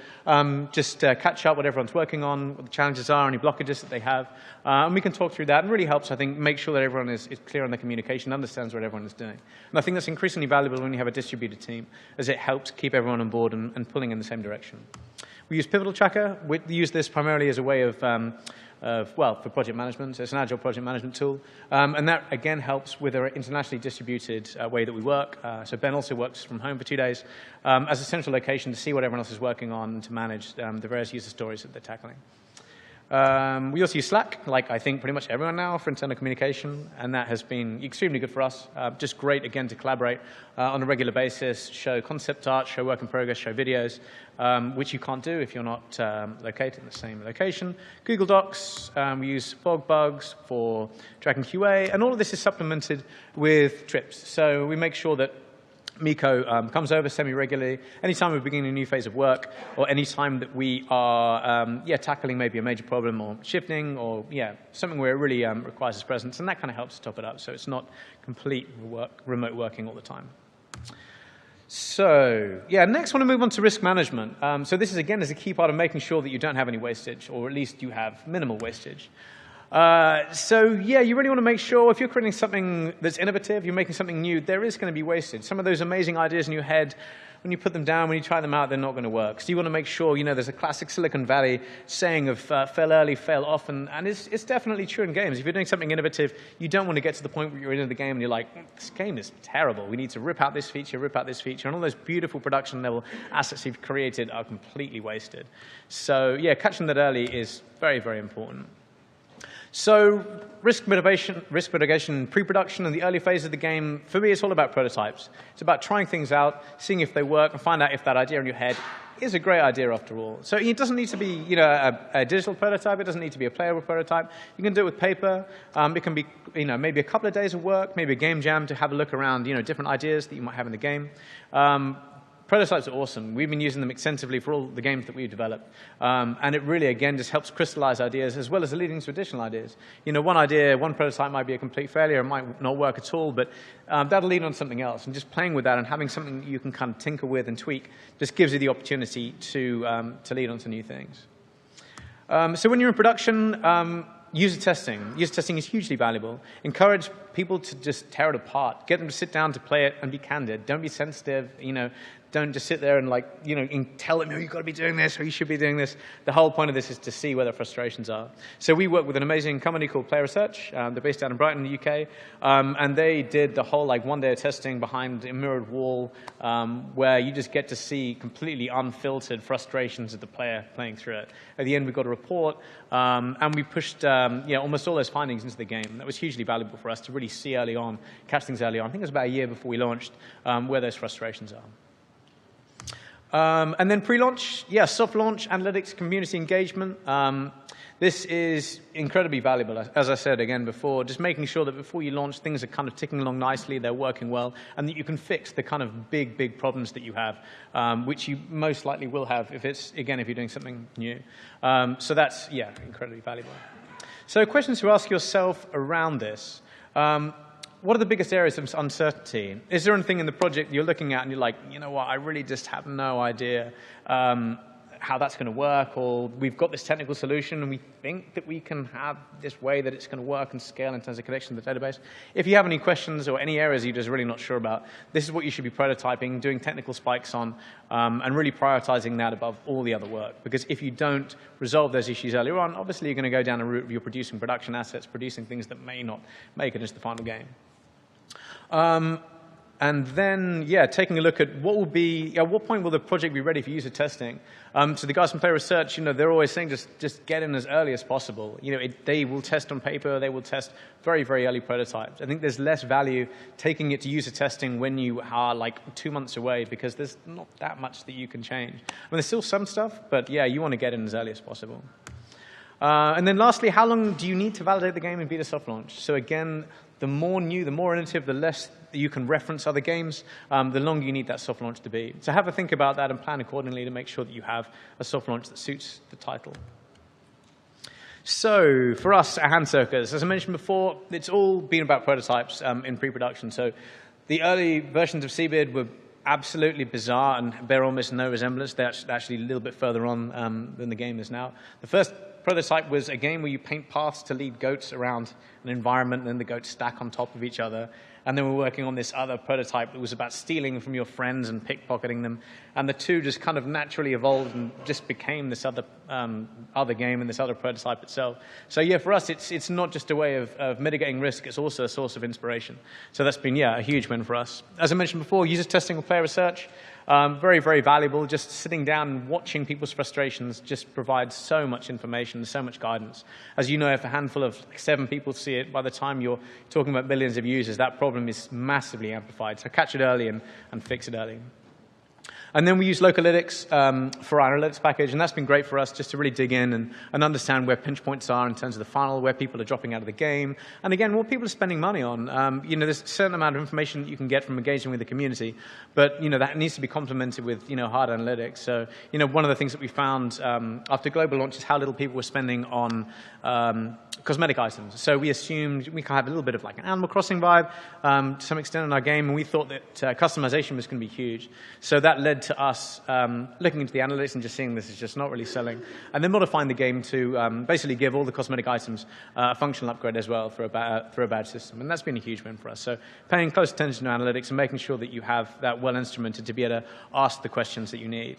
just catch up what everyone's working on, what the challenges are, any blockages that they have. And we can talk through that. And really helps, I think, make sure that everyone is clear on their communication, understands what everyone is doing. And I think that's increasingly valuable when you have a distributed team, as it helps keep everyone on board and pulling in the same direction. We use Pivotal Tracker. We use this primarily as a way of for project management. So it's an agile project management tool. And that, again, helps with our internationally distributed way that we work. So Ben also works from home for 2 days as a central location to see what everyone else is working on and to manage the various user stories that they're tackling. We also use Slack, like I think pretty much everyone now, for internal communication, and that has been extremely good for us. Just great, again, to collaborate on a regular basis, show concept art, show work in progress, show videos, which you can't do if you're not located in the same location. Google Docs, we use Fogbugs for tracking QA, and all of this is supplemented with trips. So we make sure that Miko comes over semi-regularly. Anytime we're beginning a new phase of work, or anytime that we are tackling maybe a major problem or shifting, or something where it really requires his presence, and that kind of helps to top it up, so it's not complete remote working all the time. So, next I want to move on to risk management. So this is, again, is a key part of making sure that you don't have any wastage, or at least you have minimal wastage. You really want to make sure if you're creating something that's innovative, you're making something new, there is going to be wasted. Some of those amazing ideas in your head, when you put them down, when you try them out, they're not going to work. So you want to make sure, there's a classic Silicon Valley saying of fail early, fail often, and it's definitely true in games. If you're doing something innovative, you don't want to get to the point where you're in the game and you're like, this game is terrible. We need to rip out this feature, and all those beautiful production level assets you've created are completely wasted. So catching that early is very, very important. So risk mitigation, pre-production, and the early phase of the game, for me, it's all about prototypes. It's about trying things out, seeing if they work, and find out if that idea in your head is a great idea after all. So it doesn't need to be a digital prototype. It doesn't need to be a playable prototype. You can do it with paper. It can be maybe a couple of days of work, maybe a game jam to have a look around different ideas that you might have in the game. Prototypes are awesome. We've been using them extensively for all the games that we've developed. And it really, again, just helps crystallize ideas as well as leading to additional ideas. One prototype might be a complete failure. It might not work at all, but that'll lead on something else. And just playing with that and having something you can kind of tinker with and tweak just gives you the opportunity to lead on to new things. So when you're in production, user testing. User testing is hugely valuable. Encourage people to just tear it apart. Get them to sit down to play it and be candid. Don't be sensitive. Don't just sit there and tell them, you've got to be doing this, or you should be doing this. The whole point of this is to see where their frustrations are. So we work with an amazing company called Player Research. They're based out in Brighton, in the UK. And they did the whole 1 day of testing behind a mirrored wall where you just get to see completely unfiltered frustrations of the player playing through it. At the end, we got a report, and we pushed almost all those findings into the game. That was hugely valuable for us to really see early on, catch things early on. I think it was about a year before we launched where those frustrations are. And then pre-launch, soft launch, analytics, community engagement. This is incredibly valuable, as I said again before, just making sure that before you launch, things are kind of ticking along nicely, they're working well, and that you can fix the kind of big problems that you have, which you most likely will have if you're doing something new. So that's, incredibly valuable. So questions to ask yourself around this. What are the biggest areas of uncertainty? Is there anything in the project you're looking at and you're like, I really just have no idea? how that's going to work, or we've got this technical solution and we think that we can have this way that it's going to work and scale in terms of connection to the database. If you have any questions or any areas you're just really not sure about, this is what you should be prototyping, doing technical spikes on, and really prioritizing that above all the other work. Because if you don't resolve those issues earlier on, obviously you're going to go down a route of you're producing production assets, producing things that may not make it into the final game. And then, yeah, taking a look at what will be, at what point will the project be ready for user testing? So the guys from Play Research, they're always saying just get in as early as possible. They will test on paper, they will test very, very early prototypes. I think there's less value taking it to user testing when you are like 2 months away, because there's not that much that you can change. I mean, there's still some stuff, but yeah, you want to get in as early as possible. And then lastly, how long do you need to validate the game in beta soft launch? So again, the more new, the more innovative, the less you can reference other games, the longer you need that soft launch to be. So have a think about that and plan accordingly to make sure that you have a soft launch that suits the title. So for us at HandCircus, as I mentioned before, it's all been about prototypes in pre-production. So the early versions of Seabeard were absolutely bizarre and bear almost no resemblance. They're actually a little bit further on than the game is now. The first prototype was a game where you paint paths to lead goats around an environment, and then the goats stack on top of each other. And then we're working on this other prototype that was about stealing from your friends and pickpocketing them. And the two just kind of naturally evolved and just became this other game and this other prototype itself. So yeah, for us, it's not just a way of mitigating risk, it's also a source of inspiration. So that's been, yeah, a huge win for us. As I mentioned before, user testing and player research, very, very valuable. Just sitting down and watching people's frustrations just provides so much information, so much guidance. As you know, if a handful of 7 people see it, by the time you're talking about millions of users, that problem is massively amplified. So catch it early and fix it early. And then we use Localytics for our analytics package, and that's been great for us just to really dig in and understand where pinch points are in terms of the funnel, where people are dropping out of the game, and again, what people are spending money on. There's a certain amount of information that you can get from engaging with the community, but that needs to be complemented with hard analytics. So one of the things that we found after global launch is how little people were spending on cosmetic items. So we assumed we could have a little bit of like an Animal Crossing vibe to some extent in our game, and we thought that customization was going to be huge. So that led to us looking into the analytics and just seeing this is just not really selling, and then modifying the game to basically give all the cosmetic items a functional upgrade as well for a badge system, and that's been a huge win for us. So paying close attention to analytics and making sure that you have that well instrumented to be able to ask the questions that you need.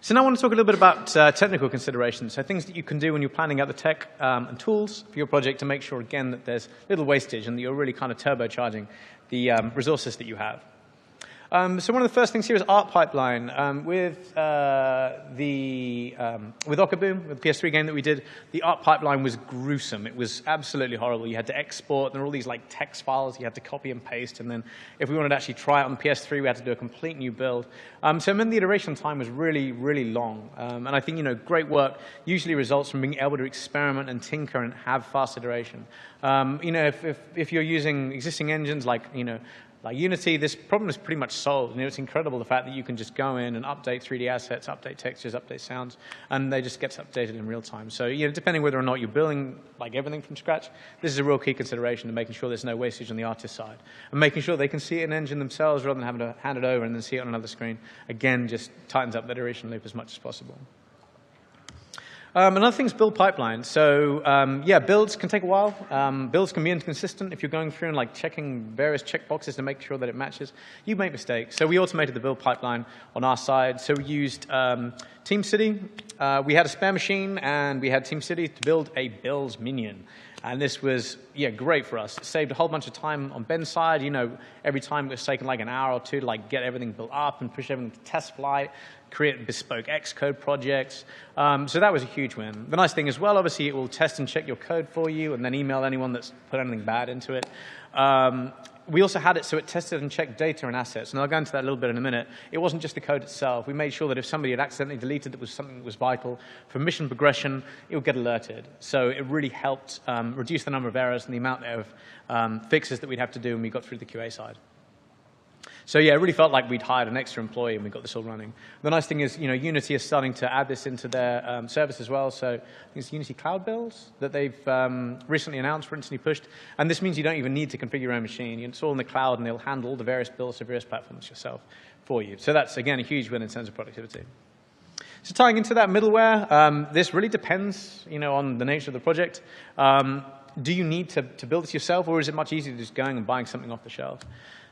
So now I want to talk a little bit about technical considerations, so things that you can do when you're planning out the tech and tools for your project to make sure, again, that there's little wastage and that you're really kind of turbocharging the resources that you have. So one of the first things here is art pipeline. With Okaboom, with the PS3 game that we did, the art pipeline was gruesome. It was absolutely horrible. You had to export, and there were all these like text files you had to copy and paste, and then if we wanted to actually try it on PS3, we had to do a complete new build. So it meant the iteration time was really, really long. And I think great work usually results from being able to experiment and tinker and have fast iteration. If you're using existing engines like Unity, this problem is pretty much solved. It's incredible the fact that you can just go in and update 3D assets, update textures, update sounds, and they just get updated in real time. So depending whether or not you're building like everything from scratch, this is a real key consideration to making sure there's no wastage on the artist side, and making sure they can see it in engine themselves rather than having to hand it over and then see it on another screen. Again, just tightens up that iteration loop as much as possible. Another thing is build pipeline. So builds can take a while. Builds can be inconsistent if you're going through and checking various checkboxes to make sure that it matches. You make mistakes. So we automated the build pipeline on our side. So we used TeamCity. We had a spare machine, and we had TeamCity to build a builds minion. And this was, great for us. It saved a whole bunch of time on Ben's side. Every time it was taking an hour or two to get everything built up and push everything to test flight, create bespoke Xcode projects. So that was a huge win. The nice thing as well, obviously, it will test and check your code for you and then email anyone that's put anything bad into it. We also had it so it tested and checked data and assets, and I'll go into that a little bit in a minute. It wasn't just the code itself. We made sure that if somebody had accidentally deleted that was something that was vital for mission progression, it would get alerted. So it really helped reduce the number of errors and the amount of fixes that we'd have to do when we got through the QA side. So it really felt like we'd hired an extra employee and we got this all running. The nice thing is, Unity is starting to add this into their service as well. So I think it's Unity Cloud Builds that they've recently announced, recently pushed. And this means you don't even need to configure your own machine. It's all in the cloud, and they'll handle all the various builds of various platforms yourself for you. So that's, again, a huge win in terms of productivity. So tying into that middleware, this really depends, on the nature of the project. Do you need to build this yourself, or is it much easier just going and buying something off the shelf?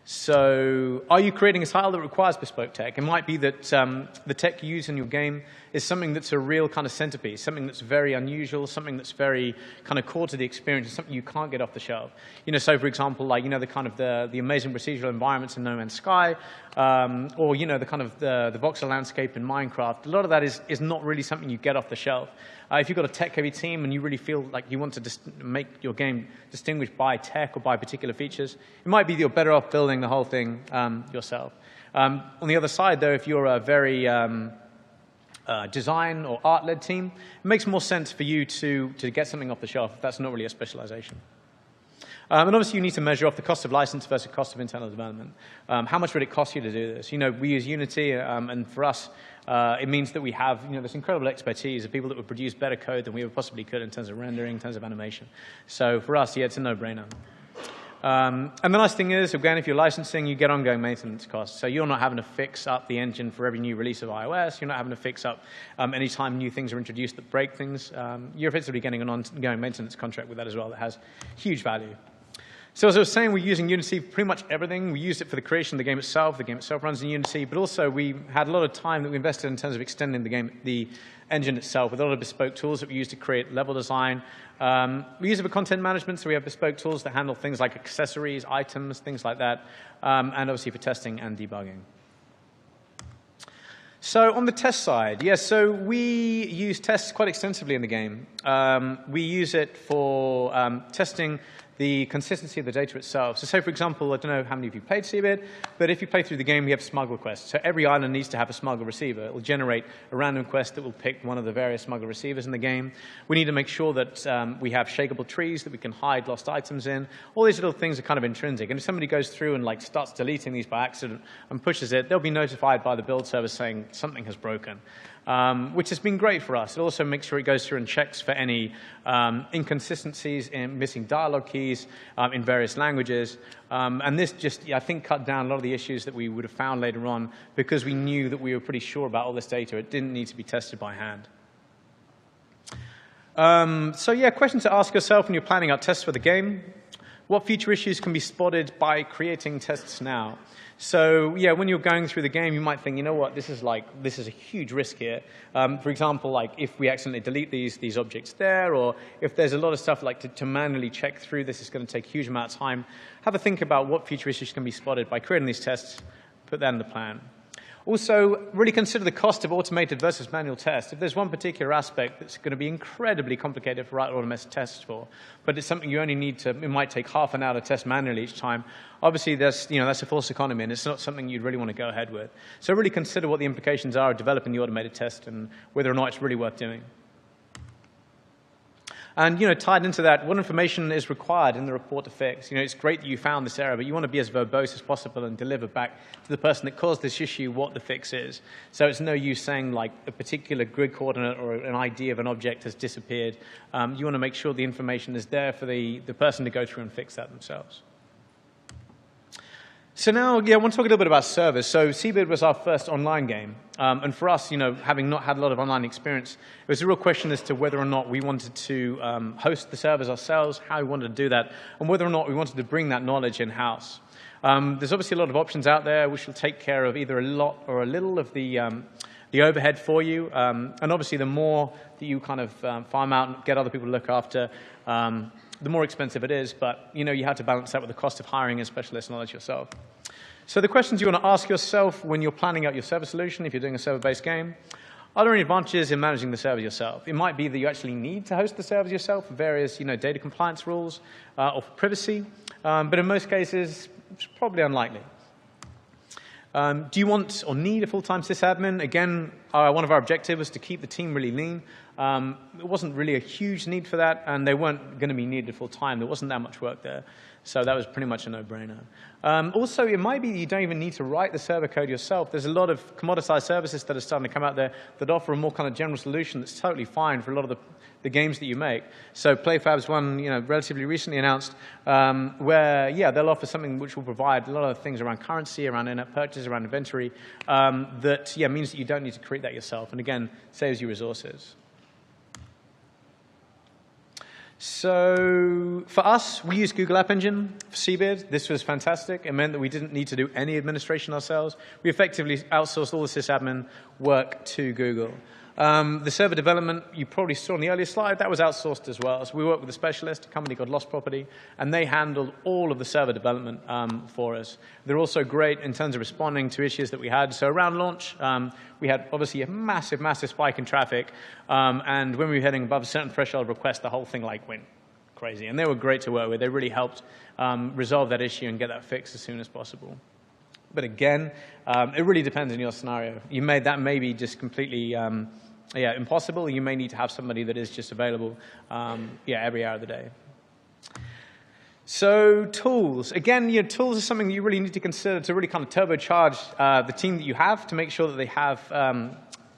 So are you creating a title that requires bespoke tech? It might be that the tech you use in your game is something that's a real kind of centerpiece, something that's very unusual, something that's very kind of core to the experience, something you can't get off the shelf. So for example, like, the kind of the amazing procedural environments in No Man's Sky, or, the kind of the voxel landscape in Minecraft. A lot of that is not really something you get off the shelf. If you've got a tech-heavy team and you really feel like you want to make your game distinguished by tech or by particular features, it might be that you're better off building the whole thing yourself. On the other side, though, if you're a very design or art-led team, it makes more sense for you to get something off the shelf if that's not really a specialization. And obviously, you need to measure off the cost of license versus cost of internal development. How much would it cost you to do this? We use Unity, and for us, it means that we have this incredible expertise of people that would produce better code than we ever possibly could in terms of rendering, in terms of animation. So for us, yeah, it's a no-brainer. And the nice thing is, again, if you're licensing, you get ongoing maintenance costs. So you're not having to fix up the engine for every new release of iOS. You're not having to fix up any time new things are introduced that break things. You're effectively getting an ongoing maintenance contract with that as well that has huge value. So as I was saying, we're using Unity for pretty much everything. We used it for the creation of the game itself. The game itself runs in Unity, but also we had a lot of time that we invested in terms of extending the engine itself with a lot of bespoke tools that we use to create level design. We use it for content management, so we have bespoke tools that handle things like accessories, items, things like that, and obviously for testing and debugging. So on the test side, yes, so we use tests quite extensively in the game. We use it for testing the consistency of the data itself. So say, for example, I don't know how many of you played Seabeard, but if you play through the game, we have smuggle requests. So every island needs to have a smuggle receiver. It will generate a random quest that will pick one of the various smuggle receivers in the game. We need to make sure that we have shakeable trees that we can hide lost items in. All these little things are kind of intrinsic. And if somebody goes through and starts deleting these by accident and pushes it, they'll be notified by the build service saying something has broken. Which has been great for us. It also makes sure it goes through and checks for any inconsistencies in missing dialogue keys in various languages. And this just, I think, cut down a lot of the issues that we would have found later on because we knew that we were pretty sure about all this data. It didn't need to be tested by hand. So yeah, question to ask yourself when you're planning out tests for the game. What future issues can be spotted by creating tests now? So yeah, when you're going through the game, you might think, you know what, this is a huge risk here. For example, like if we accidentally delete these objects there, or if there's a lot of stuff like to manually check through, this is going to take a huge amount of time. Have a think about what future issues can be spotted by creating these tests, put that in the plan. Also, really consider the cost of automated versus manual tests. If there's one particular aspect that's going to be incredibly complicated to write automated tests for, but it's something you only need to, it might take half an hour to test manually each time, obviously that's a false economy, and it's not something you'd really want to go ahead with. So really consider what the implications are of developing the automated test and whether or not it's really worth doing. And tied into that, what information is required in the report to fix? It's great that you found this error, but you want to be as verbose as possible and deliver back to the person that caused this issue what the fix is. So it's no use saying like a particular grid coordinate or an ID of an object has disappeared. You want to make sure the information is there for the person to go through and fix that themselves. So now, yeah, I want to talk a little bit about servers. So Seabeard was our first online game. And for us, having not had a lot of online experience, it was a real question as to whether or not we wanted to host the servers ourselves, how we wanted to do that, and whether or not we wanted to bring that knowledge in-house. There's obviously a lot of options out there which will take care of either a lot or a little of the overhead for you. And obviously, the more that you kind of farm out and get other people to look after, the more expensive it is, but you have to balance that with the cost of hiring a specialist knowledge yourself. So the questions you want to ask yourself when you're planning out your server solution, if you're doing a server-based game, are there any advantages in managing the server yourself? It might be that you actually need to host the servers yourself for various data compliance rules or for privacy, but in most cases, it's probably unlikely. Do you want or need a full-time sysadmin? Again, one of our objectives was to keep the team really lean. It wasn't really a huge need for that, and they weren't going to be needed full-time. There wasn't that much work there. So that was pretty much a no-brainer. Also, it might be you don't even need to write the server code yourself. There's a lot of commoditized services that are starting to come out there that offer a more kind of general solution that's totally fine for a lot of the games that you make. So PlayFab's one, relatively recently announced, where, yeah, they'll offer something which will provide a lot of things around currency, around in-app purchase, around inventory, that, yeah, means that you don't need to create that yourself. And again, saves you resources. So for us, we use Google App Engine for Seabeard. This was fantastic. It meant that we didn't need to do any administration ourselves. We effectively outsourced all the sysadmin work to Google. The server development, you probably saw on the earlier slide, that was outsourced as well. So we worked with a specialist, a company called Lost Property, and they handled all of the server development for us. They're also great in terms of responding to issues that we had. So around launch, we had obviously a massive, massive spike in traffic. And when we were heading above a certain threshold of request, the whole thing went crazy. And they were great to work with. They really helped resolve that issue and get that fixed as soon as possible. But again, it really depends on your scenario. You made that maybe just completely impossible. You may need to have somebody that is just available every hour of the day. So tools. Again, tools are something you really need to consider to really kind of turbocharge the team that you have to make sure that they have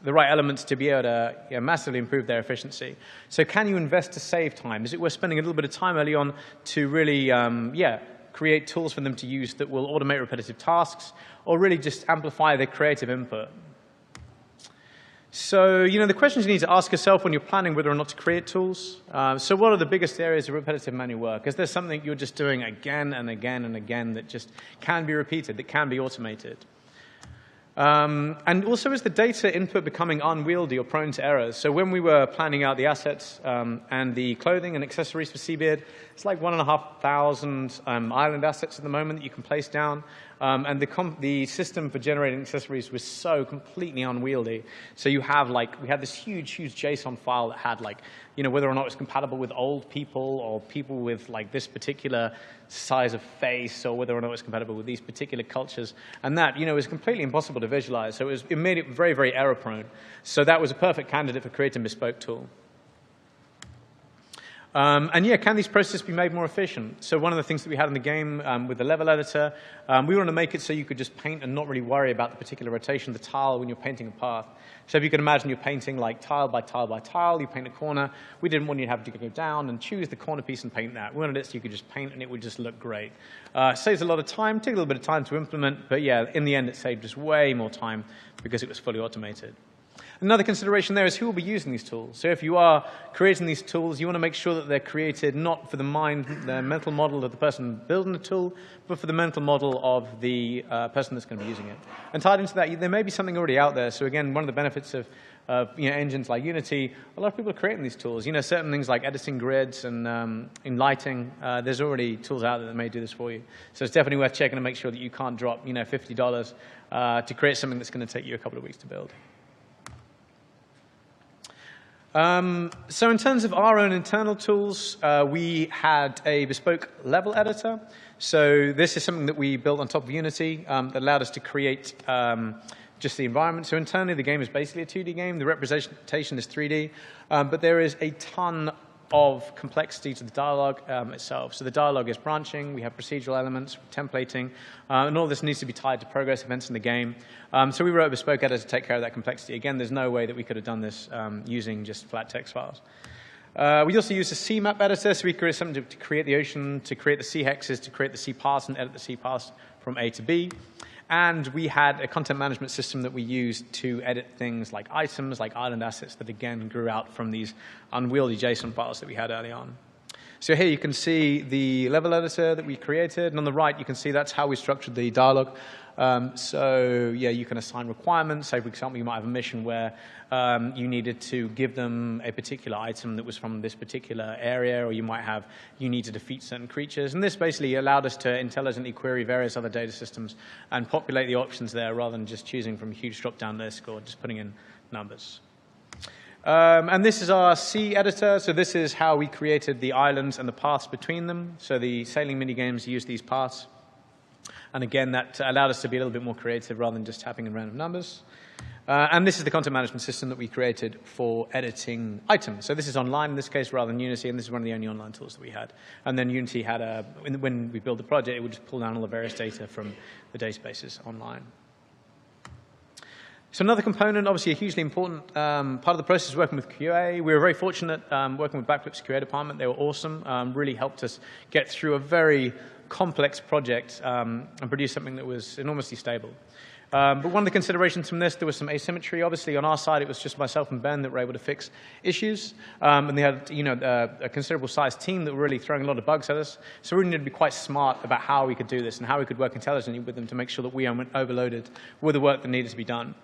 the right elements to be able to massively improve their efficiency. So can you invest to save time? Is it worth spending a little bit of time early on to really create tools for them to use that will automate repetitive tasks, or really just amplify their creative input? So, the questions you need to ask yourself when you're planning whether or not to create tools. So what are the biggest areas of repetitive manual work? Is there something you're just doing again and again and again that just can be repeated, that can be automated? And also, is the data input becoming unwieldy or prone to errors? So when we were planning out the assets and the clothing and accessories for Seabeard, it's like 1,500 island assets at the moment that you can place down. And the system for generating accessories was so completely unwieldy. So we had this huge, huge JSON file that had whether or not it was compatible with old people or people with this particular size of face, or whether or not it was compatible with these particular cultures. And that, was completely impossible to visualize. So it made it very, very error prone. So that was a perfect candidate for creating a bespoke tool. Can these processes be made more efficient? So one of the things that we had in the game with the level editor, we wanted to make it so you could just paint and not really worry about the particular rotation of the tile when you're painting a path. So if you can imagine you're painting tile by tile by tile, you paint a corner. We didn't want you to have to go down and choose the corner piece and paint that. We wanted it so you could just paint and it would just look great. Saves a lot of time, takes a little bit of time to implement, but in the end it saved us way more time because it was fully automated. Another consideration there is who will be using these tools. So if you are creating these tools, you want to make sure that they're created not for the mental model of the person building the tool, but for the mental model of the person that's going to be using it. And tied into that, there may be something already out there. So again, one of the benefits of engines like Unity, a lot of people are creating these tools. Certain things like editing grids and in lighting, there's already tools out there that may do this for you. So it's definitely worth checking to make sure that you can't drop $50 to create something that's going to take you a couple of weeks to build. So in terms of our own internal tools, we had a bespoke level editor. So this is something that we built on top of Unity that allowed us to create just the environment. So internally, the game is basically a 2D game. The representation is 3D. But there is a ton of complexity to the dialogue itself. So the dialogue is branching. We have procedural elements, templating, and all this needs to be tied to progress events in the game. So we wrote a bespoke editor to take care of that complexity. Again, there's no way that we could have done this using just flat text files. We also use a CMap editor, so we create something to create the ocean, to create the sea hexes, to create the sea paths, and edit the sea paths from A to B. And we had a content management system that we used to edit things like items, like island assets that, again, grew out from ththese unwieldy JSON files that we had early on. So here you can see the level editor that we created. And on the right, you can see that's how we structured the dialogue. You can assign requirements. Say, for example, you might have a mission where you needed to give them a particular item that was from this particular area, or you need to defeat certain creatures. And this basically allowed us to intelligently query various other data systems and populate the options there rather than just choosing from a huge drop-down list or just putting in numbers. And this is our C editor. So this is how we created the islands and the paths between them. So the sailing minigames use these paths. And again, that allowed us to be a little bit more creative rather than just tapping in random numbers. And this is the content management system that we created for editing items. So this is online in this case rather than Unity, and this is one of the only online tools that we had. And then Unity had when we built the project, it would just pull down all the various data from the databases online. So another component, obviously a hugely important part of the process is working with QA. We were very fortunate working with Backflip's QA department. They were awesome, really helped us get through a very complex project and produce something that was enormously stable. But one of the considerations from this, there was some asymmetry. Obviously, on our side, it was just myself and Ben that were able to fix issues. And they had a considerable sized team that were really throwing a lot of bugs at us. So we really needed to be quite smart about how we could do this and how we could work intelligently with them to make sure that we weren't overloaded with the work that needed to be done.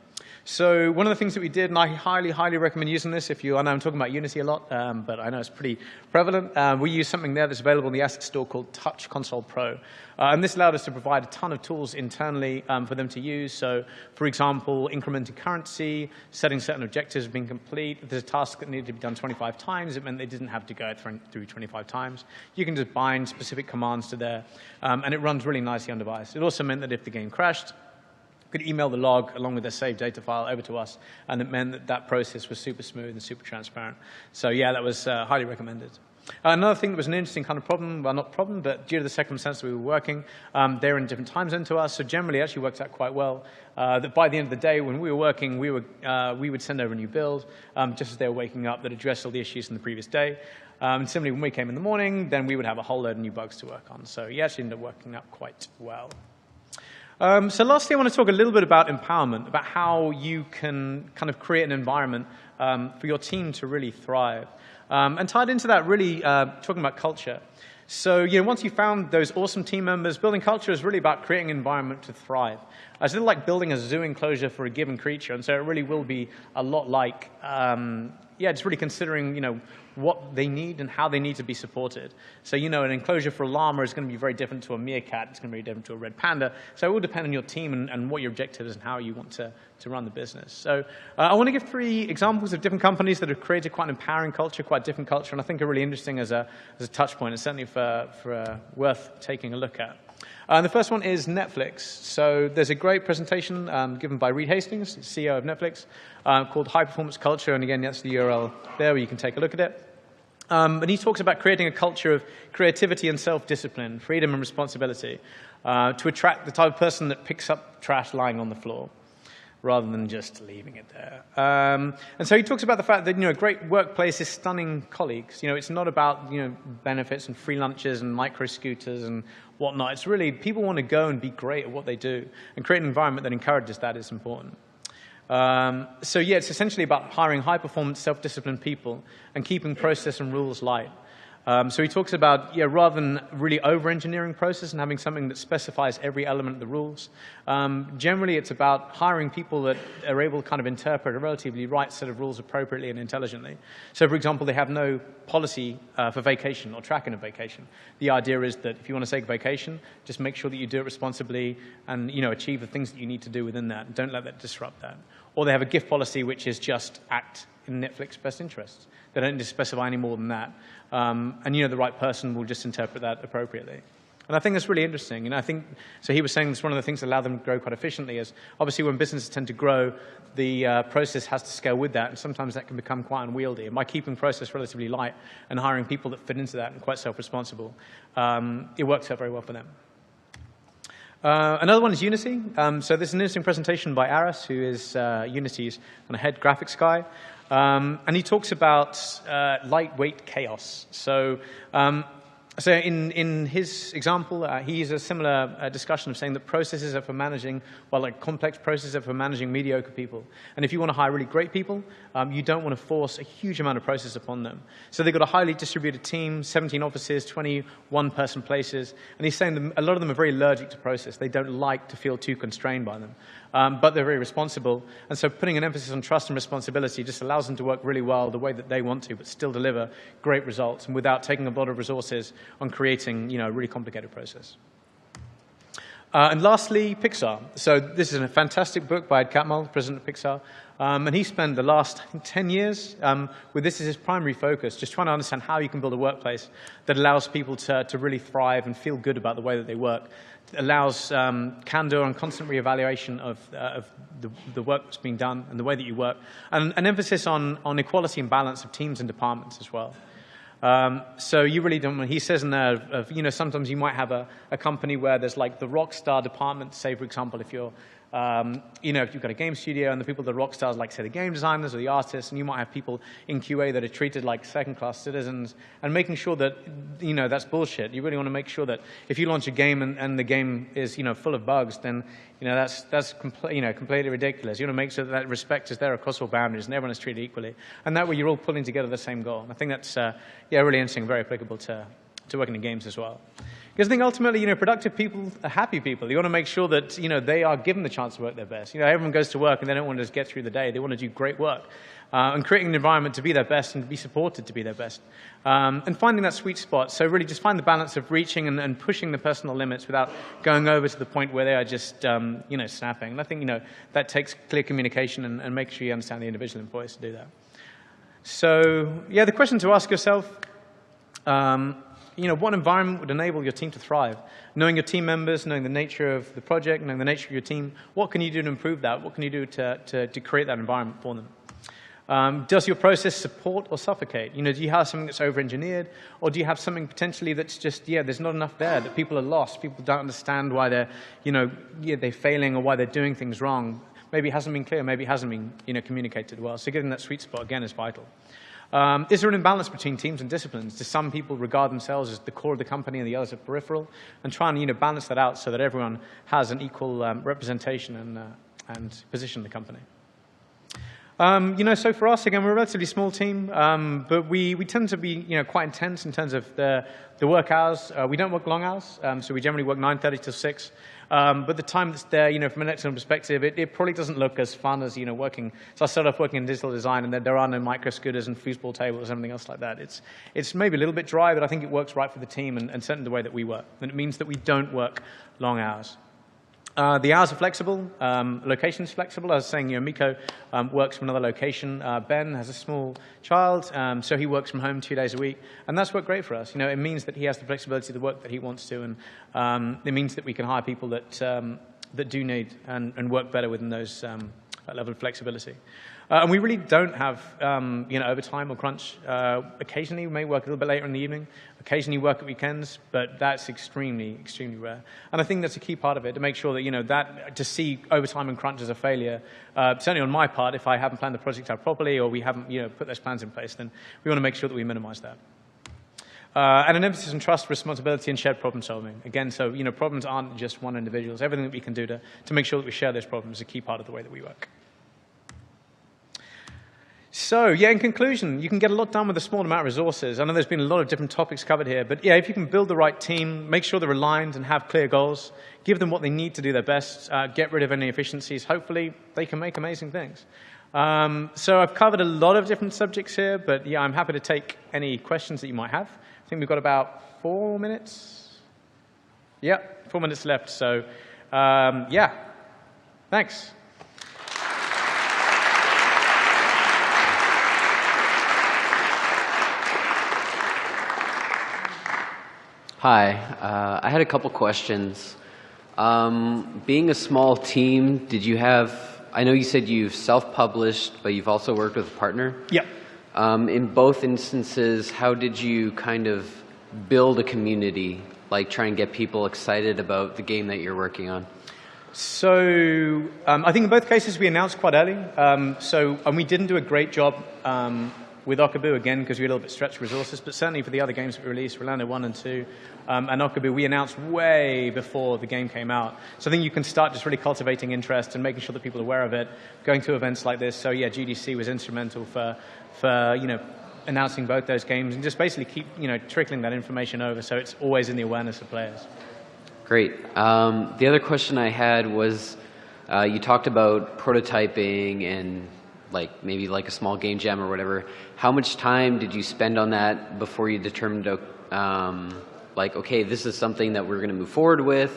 So one of the things that we did, and I highly, highly recommend using this if you, I know I'm talking about Unity a lot, but I know it's pretty prevalent. We use something there that's available in the asset store called Touch Console Pro. And this allowed us to provide a ton of tools internally for them to use. So, for example, incrementing currency, setting certain objectives being complete. If there's a task that needed to be done 25 times, it meant they didn't have to go through 25 times. You can just bind specific commands to there, and it runs really nicely on device. It also meant that if the game crashed, could email the log along with their saved data file over to us, and it meant that that process was super smooth and super transparent. So yeah, that was highly recommended. Another thing that was an interesting kind of problem, well, not problem, but due to the circumstances we were working, they were in different time zone to us, so generally it actually worked out quite well. That by the end of the day, when we were working, we would send over a new build, just as they were waking up, that addressed all the issues from the previous day. And similarly, when we came in the morning, then we would have a whole load of new bugs to work on. So it actually ended up working out quite well. So lastly, I want to talk a little bit about empowerment, about how you can kind of create an environment for your team to really thrive. And tied into that, really talking about culture. So once you found those awesome team members, building culture is really about creating an environment to thrive. It's a little like building a zoo enclosure for a given creature, and so it really will be a lot like, just really considering, what they need and how they need to be supported. So, an enclosure for a llama is going to be very different to a meerkat. It's going to be different to a red panda. So it will depend on your team and what your objective is and how you want to run the business. So I want to give 3 examples of different companies that have created quite an empowering culture, quite different culture, and I think are really interesting as a touch point, and certainly for worth taking a look at. The first one is Netflix. So there's a great presentation given by Reed Hastings, CEO of Netflix, called High Performance Culture. And again, that's the URL there where you can take a look at it. And he talks about creating a culture of creativity and self-discipline, freedom and responsibility, to attract the type of person that picks up trash lying on the floor, rather than just leaving it there. And so he talks about the fact that, a great workplace is stunning colleagues. It's not about, benefits and free lunches and micro scooters and whatnot. It's really, people want to go and be great at what they do, and create an environment that encourages that is important. It's essentially about hiring high-performance, self-disciplined people and keeping process and rules light. So he talks about, rather than really over-engineering process and having something that specifies every element of the rules, generally it's about hiring people that are able to kind of interpret a relatively right set of rules appropriately and intelligently. So, for example, they have no policy for vacation or tracking of vacation. The idea is that if you want to take a vacation, just make sure that you do it responsibly and, achieve the things that you need to do within that. Don't let that disrupt that. Or they have a gift policy, which is just act in Netflix's best interests. They don't just specify any more than that. And, the right person will just interpret that appropriately. And I think that's really interesting. And I think, so he was saying it's one of the things that allow them to grow quite efficiently is, obviously when businesses tend to grow, the process has to scale with that, and sometimes that can become quite unwieldy. And by keeping process relatively light and hiring people that fit into that and quite self-responsible, it works out very well for them. Another one is Unity. So this is an interesting presentation by Aras, who is Unity's kind of head graphics guy. And he talks about lightweight chaos. So in his example, he uses a similar discussion of saying that processes are for managing, complex processes are for managing mediocre people. And if you want to hire really great people, you don't want to force a huge amount of process upon them. So they've got a highly distributed team, 17 offices, 21 person places. And he's saying that a lot of them are very allergic to process. They don't like to feel too constrained by them. But they're very responsible. And so putting an emphasis on trust and responsibility just allows them to work really well the way that they want to, but still deliver great results, and without taking a lot of resources on creating, a really complicated process. And lastly, Pixar. So this is a fantastic book by Ed Catmull, president of Pixar. And he spent the last 10 years with this as his primary focus, just trying to understand how you can build a workplace that allows people to really thrive and feel good about the way that they work. It allows candor and constant reevaluation of the work that's being done and the way that you work, and an emphasis on equality and balance of teams and departments as well. So you really don't, he says in there, sometimes you might have a company where there's like the rock star department, say, for example, if you're If you've got a game studio and the people that are rock stars, like say the game designers or the artists, and you might have people in QA that are treated like second-class citizens, and making sure that that's bullshit. You really want to make sure that if you launch a game and the game is full of bugs, then that's completely ridiculous. You want to make sure that respect is there across all boundaries and everyone is treated equally, and that way you're all pulling together the same goal. And I think that's really interesting, very applicable to working in games as well. Because I think ultimately, productive people are happy people. You want to make sure that, they are given the chance to work their best. Everyone goes to work and they don't want to just get through the day. They want to do great work. And creating an environment to be their best and to be supported to be their best. And finding that sweet spot. So really just find the balance of reaching and pushing the personal limits without going over to the point where they are just, snapping. And I think, that takes clear communication and making sure you understand the individual employees to do that. So, the question to ask yourself, what environment would enable your team to thrive? Knowing your team members, knowing the nature of the project, knowing the nature of your team, what can you do to improve that? What can you do to create that environment for them? Does your process support or suffocate? Do you have something that's over-engineered, or do you have something potentially that's just, there's not enough there, that people are lost, people don't understand why they're, they're failing or why they're doing things wrong? Maybe it hasn't been clear, maybe it hasn't been, communicated well. So getting that sweet spot, again, is vital. Is there an imbalance between teams and disciplines? Do some people regard themselves as the core of the company and the others are peripheral? And try and balance that out so that everyone has an equal representation and position in the company. So for us, again, we're a relatively small team, but we tend to be quite intense in terms of the work hours. We don't work long hours, so we generally work 9:30 till 6. But the time that's there, from an external perspective, it probably doesn't look as fun as, working. So I started off working in digital design, and there are no micro scooters and foosball tables and everything else like that. It's maybe a little bit dry, but I think it works right for the team and certainly the way that we work. And it means that we don't work long hours. The hours are flexible. Location's flexible. I was saying, Miko works from another location. Ben has a small child, so he works from home 2 days a week. And that's worked great for us. It means that he has the flexibility to work that he wants to. And it means that we can hire people that do need and work better within those that level of flexibility. And we really don't have overtime or crunch. Occasionally, we may work a little bit later in the evening. Occasionally, work at weekends, but that's extremely, extremely rare. And I think that's a key part of it, to make sure that, that to see overtime and crunch as a failure, certainly on my part, if I haven't planned the project out properly or we haven't put those plans in place, then we want to make sure that we minimize that. And an emphasis on trust, responsibility, and shared problem solving. Again, so problems aren't just one individual's. Everything that we can do to make sure that we share those problems is a key part of the way that we work. So, in conclusion, you can get a lot done with a small amount of resources. I know there's been a lot of different topics covered here, but if you can build the right team, make sure they're aligned and have clear goals, give them what they need to do their best, get rid of any inefficiencies, hopefully they can make amazing things. So I've covered a lot of different subjects here, but I'm happy to take any questions that you might have. I think we've got about 4 minutes. 4 minutes left, so thanks. Hi, I had a couple questions. Being a small team, did you have, I know you said you've self-published, but you've also worked with a partner? Yep. In both instances, how did you kind of build a community, like try and get people excited about the game that you're working on? So I think in both cases we announced quite early. And we didn't do a great job with Okabu, again, because we were a little bit stretched for resources, but certainly for the other games that we released, Rolando 1 and 2, and Okabu, we announced way before the game came out. So I think you can start just really cultivating interest and making sure that people are aware of it, going to events like this. So GDC was instrumental for announcing both those games, and just basically keep trickling that information over so it's always in the awareness of players. Great. The other question I had was, you talked about prototyping and maybe a small game jam or whatever. How much time did you spend on that before you determined, okay, this is something that we're going to move forward with?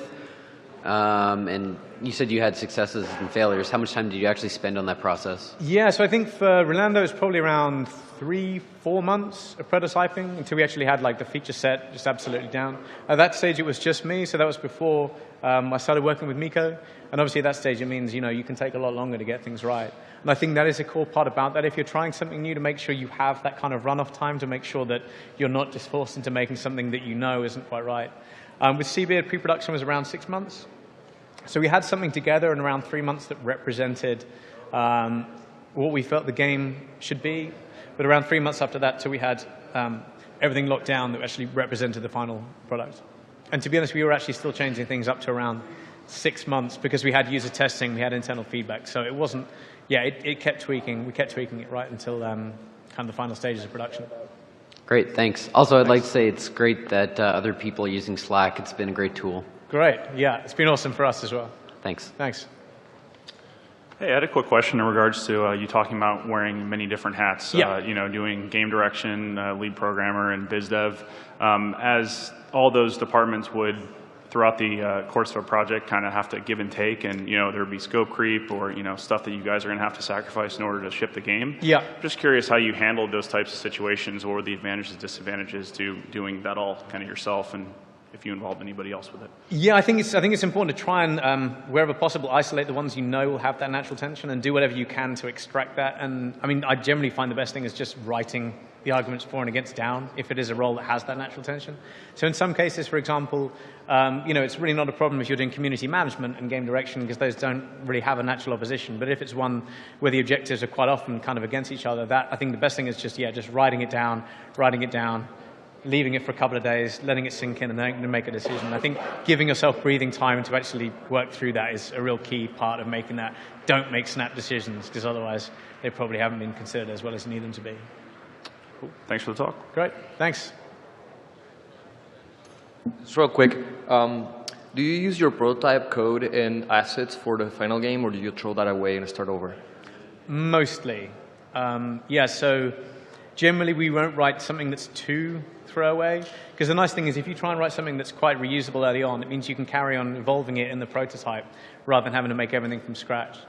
And you said you had successes and failures. How much time did you actually spend on that process? So I think for Rolando, it's probably around 3-4 months of prototyping until we actually had the feature set just absolutely down. At that stage, it was just me, so that was before I started working with Miko. And obviously at that stage, it means, you can take a lot longer to get things right. And I think that is a core part about that. If you're trying something new, to make sure you have that kind of run-off time to make sure that you're not just forced into making something that isn't quite right. With Seabeard, pre-production was around 6 months. So we had something together in around 3 months that represented what we felt the game should be. But around 3 months after that, till we had everything locked down that actually represented the final product. And to be honest, we were actually still changing things up to around 6 months because we had user testing, we had internal feedback. So it wasn't, it kept tweaking. We kept tweaking it right until kind of the final stages of production. Great, thanks. Also, I'd like to say it's great that other people are using Slack. It's been a great tool. Great, yeah, it's been awesome for us as well. Thanks. Thanks. Hey, I had a quick question in regards to you talking about wearing many different hats, doing game direction, lead programmer, and biz dev. As all those departments would, throughout the course of a project, kind of have to give and take, and there would be scope creep or stuff that you guys are going to have to sacrifice in order to ship the game. Yeah. Just curious how you handled those types of situations, or the advantages and disadvantages to doing that all kind of yourself, and if you involved anybody else with it. Yeah, I think it's important to try and, wherever possible, isolate the ones will have that natural tension and do whatever you can to extract that. And I mean, I generally find the best thing is just writing the arguments for and against down if it is a role that has that natural tension. So in some cases, for example, it's really not a problem if you're doing community management and game direction because those don't really have a natural opposition. But if it's one where the objectives are quite often kind of against each other, that I think the best thing is just writing it down, leaving it for a couple of days, letting it sink in, and then make a decision. I think giving yourself breathing time to actually work through that is a real key part of making that. Don't make snap decisions, because otherwise they probably haven't been considered as well as you need them to be. Cool. Thanks for the talk. Great. Thanks. Just real quick, do you use your prototype code and assets for the final game, or do you throw that away and start over? Mostly. So generally we won't write something that's too throwaway, because the nice thing is if you try and write something that's quite reusable early on, it means you can carry on evolving it in the prototype rather than having to make everything from scratch.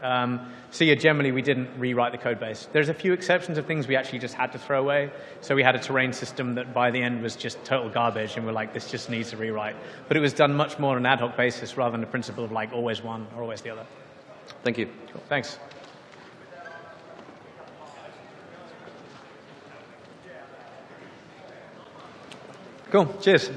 Generally we didn't rewrite the code base. There's a few exceptions of things we actually just had to throw away. So we had a terrain system that by the end was just total garbage, and we're like, this just needs a rewrite. But it was done much more on an ad hoc basis rather than the principle of like always one or always the other. Thank you. Cool. Thanks. Cool. Cheers.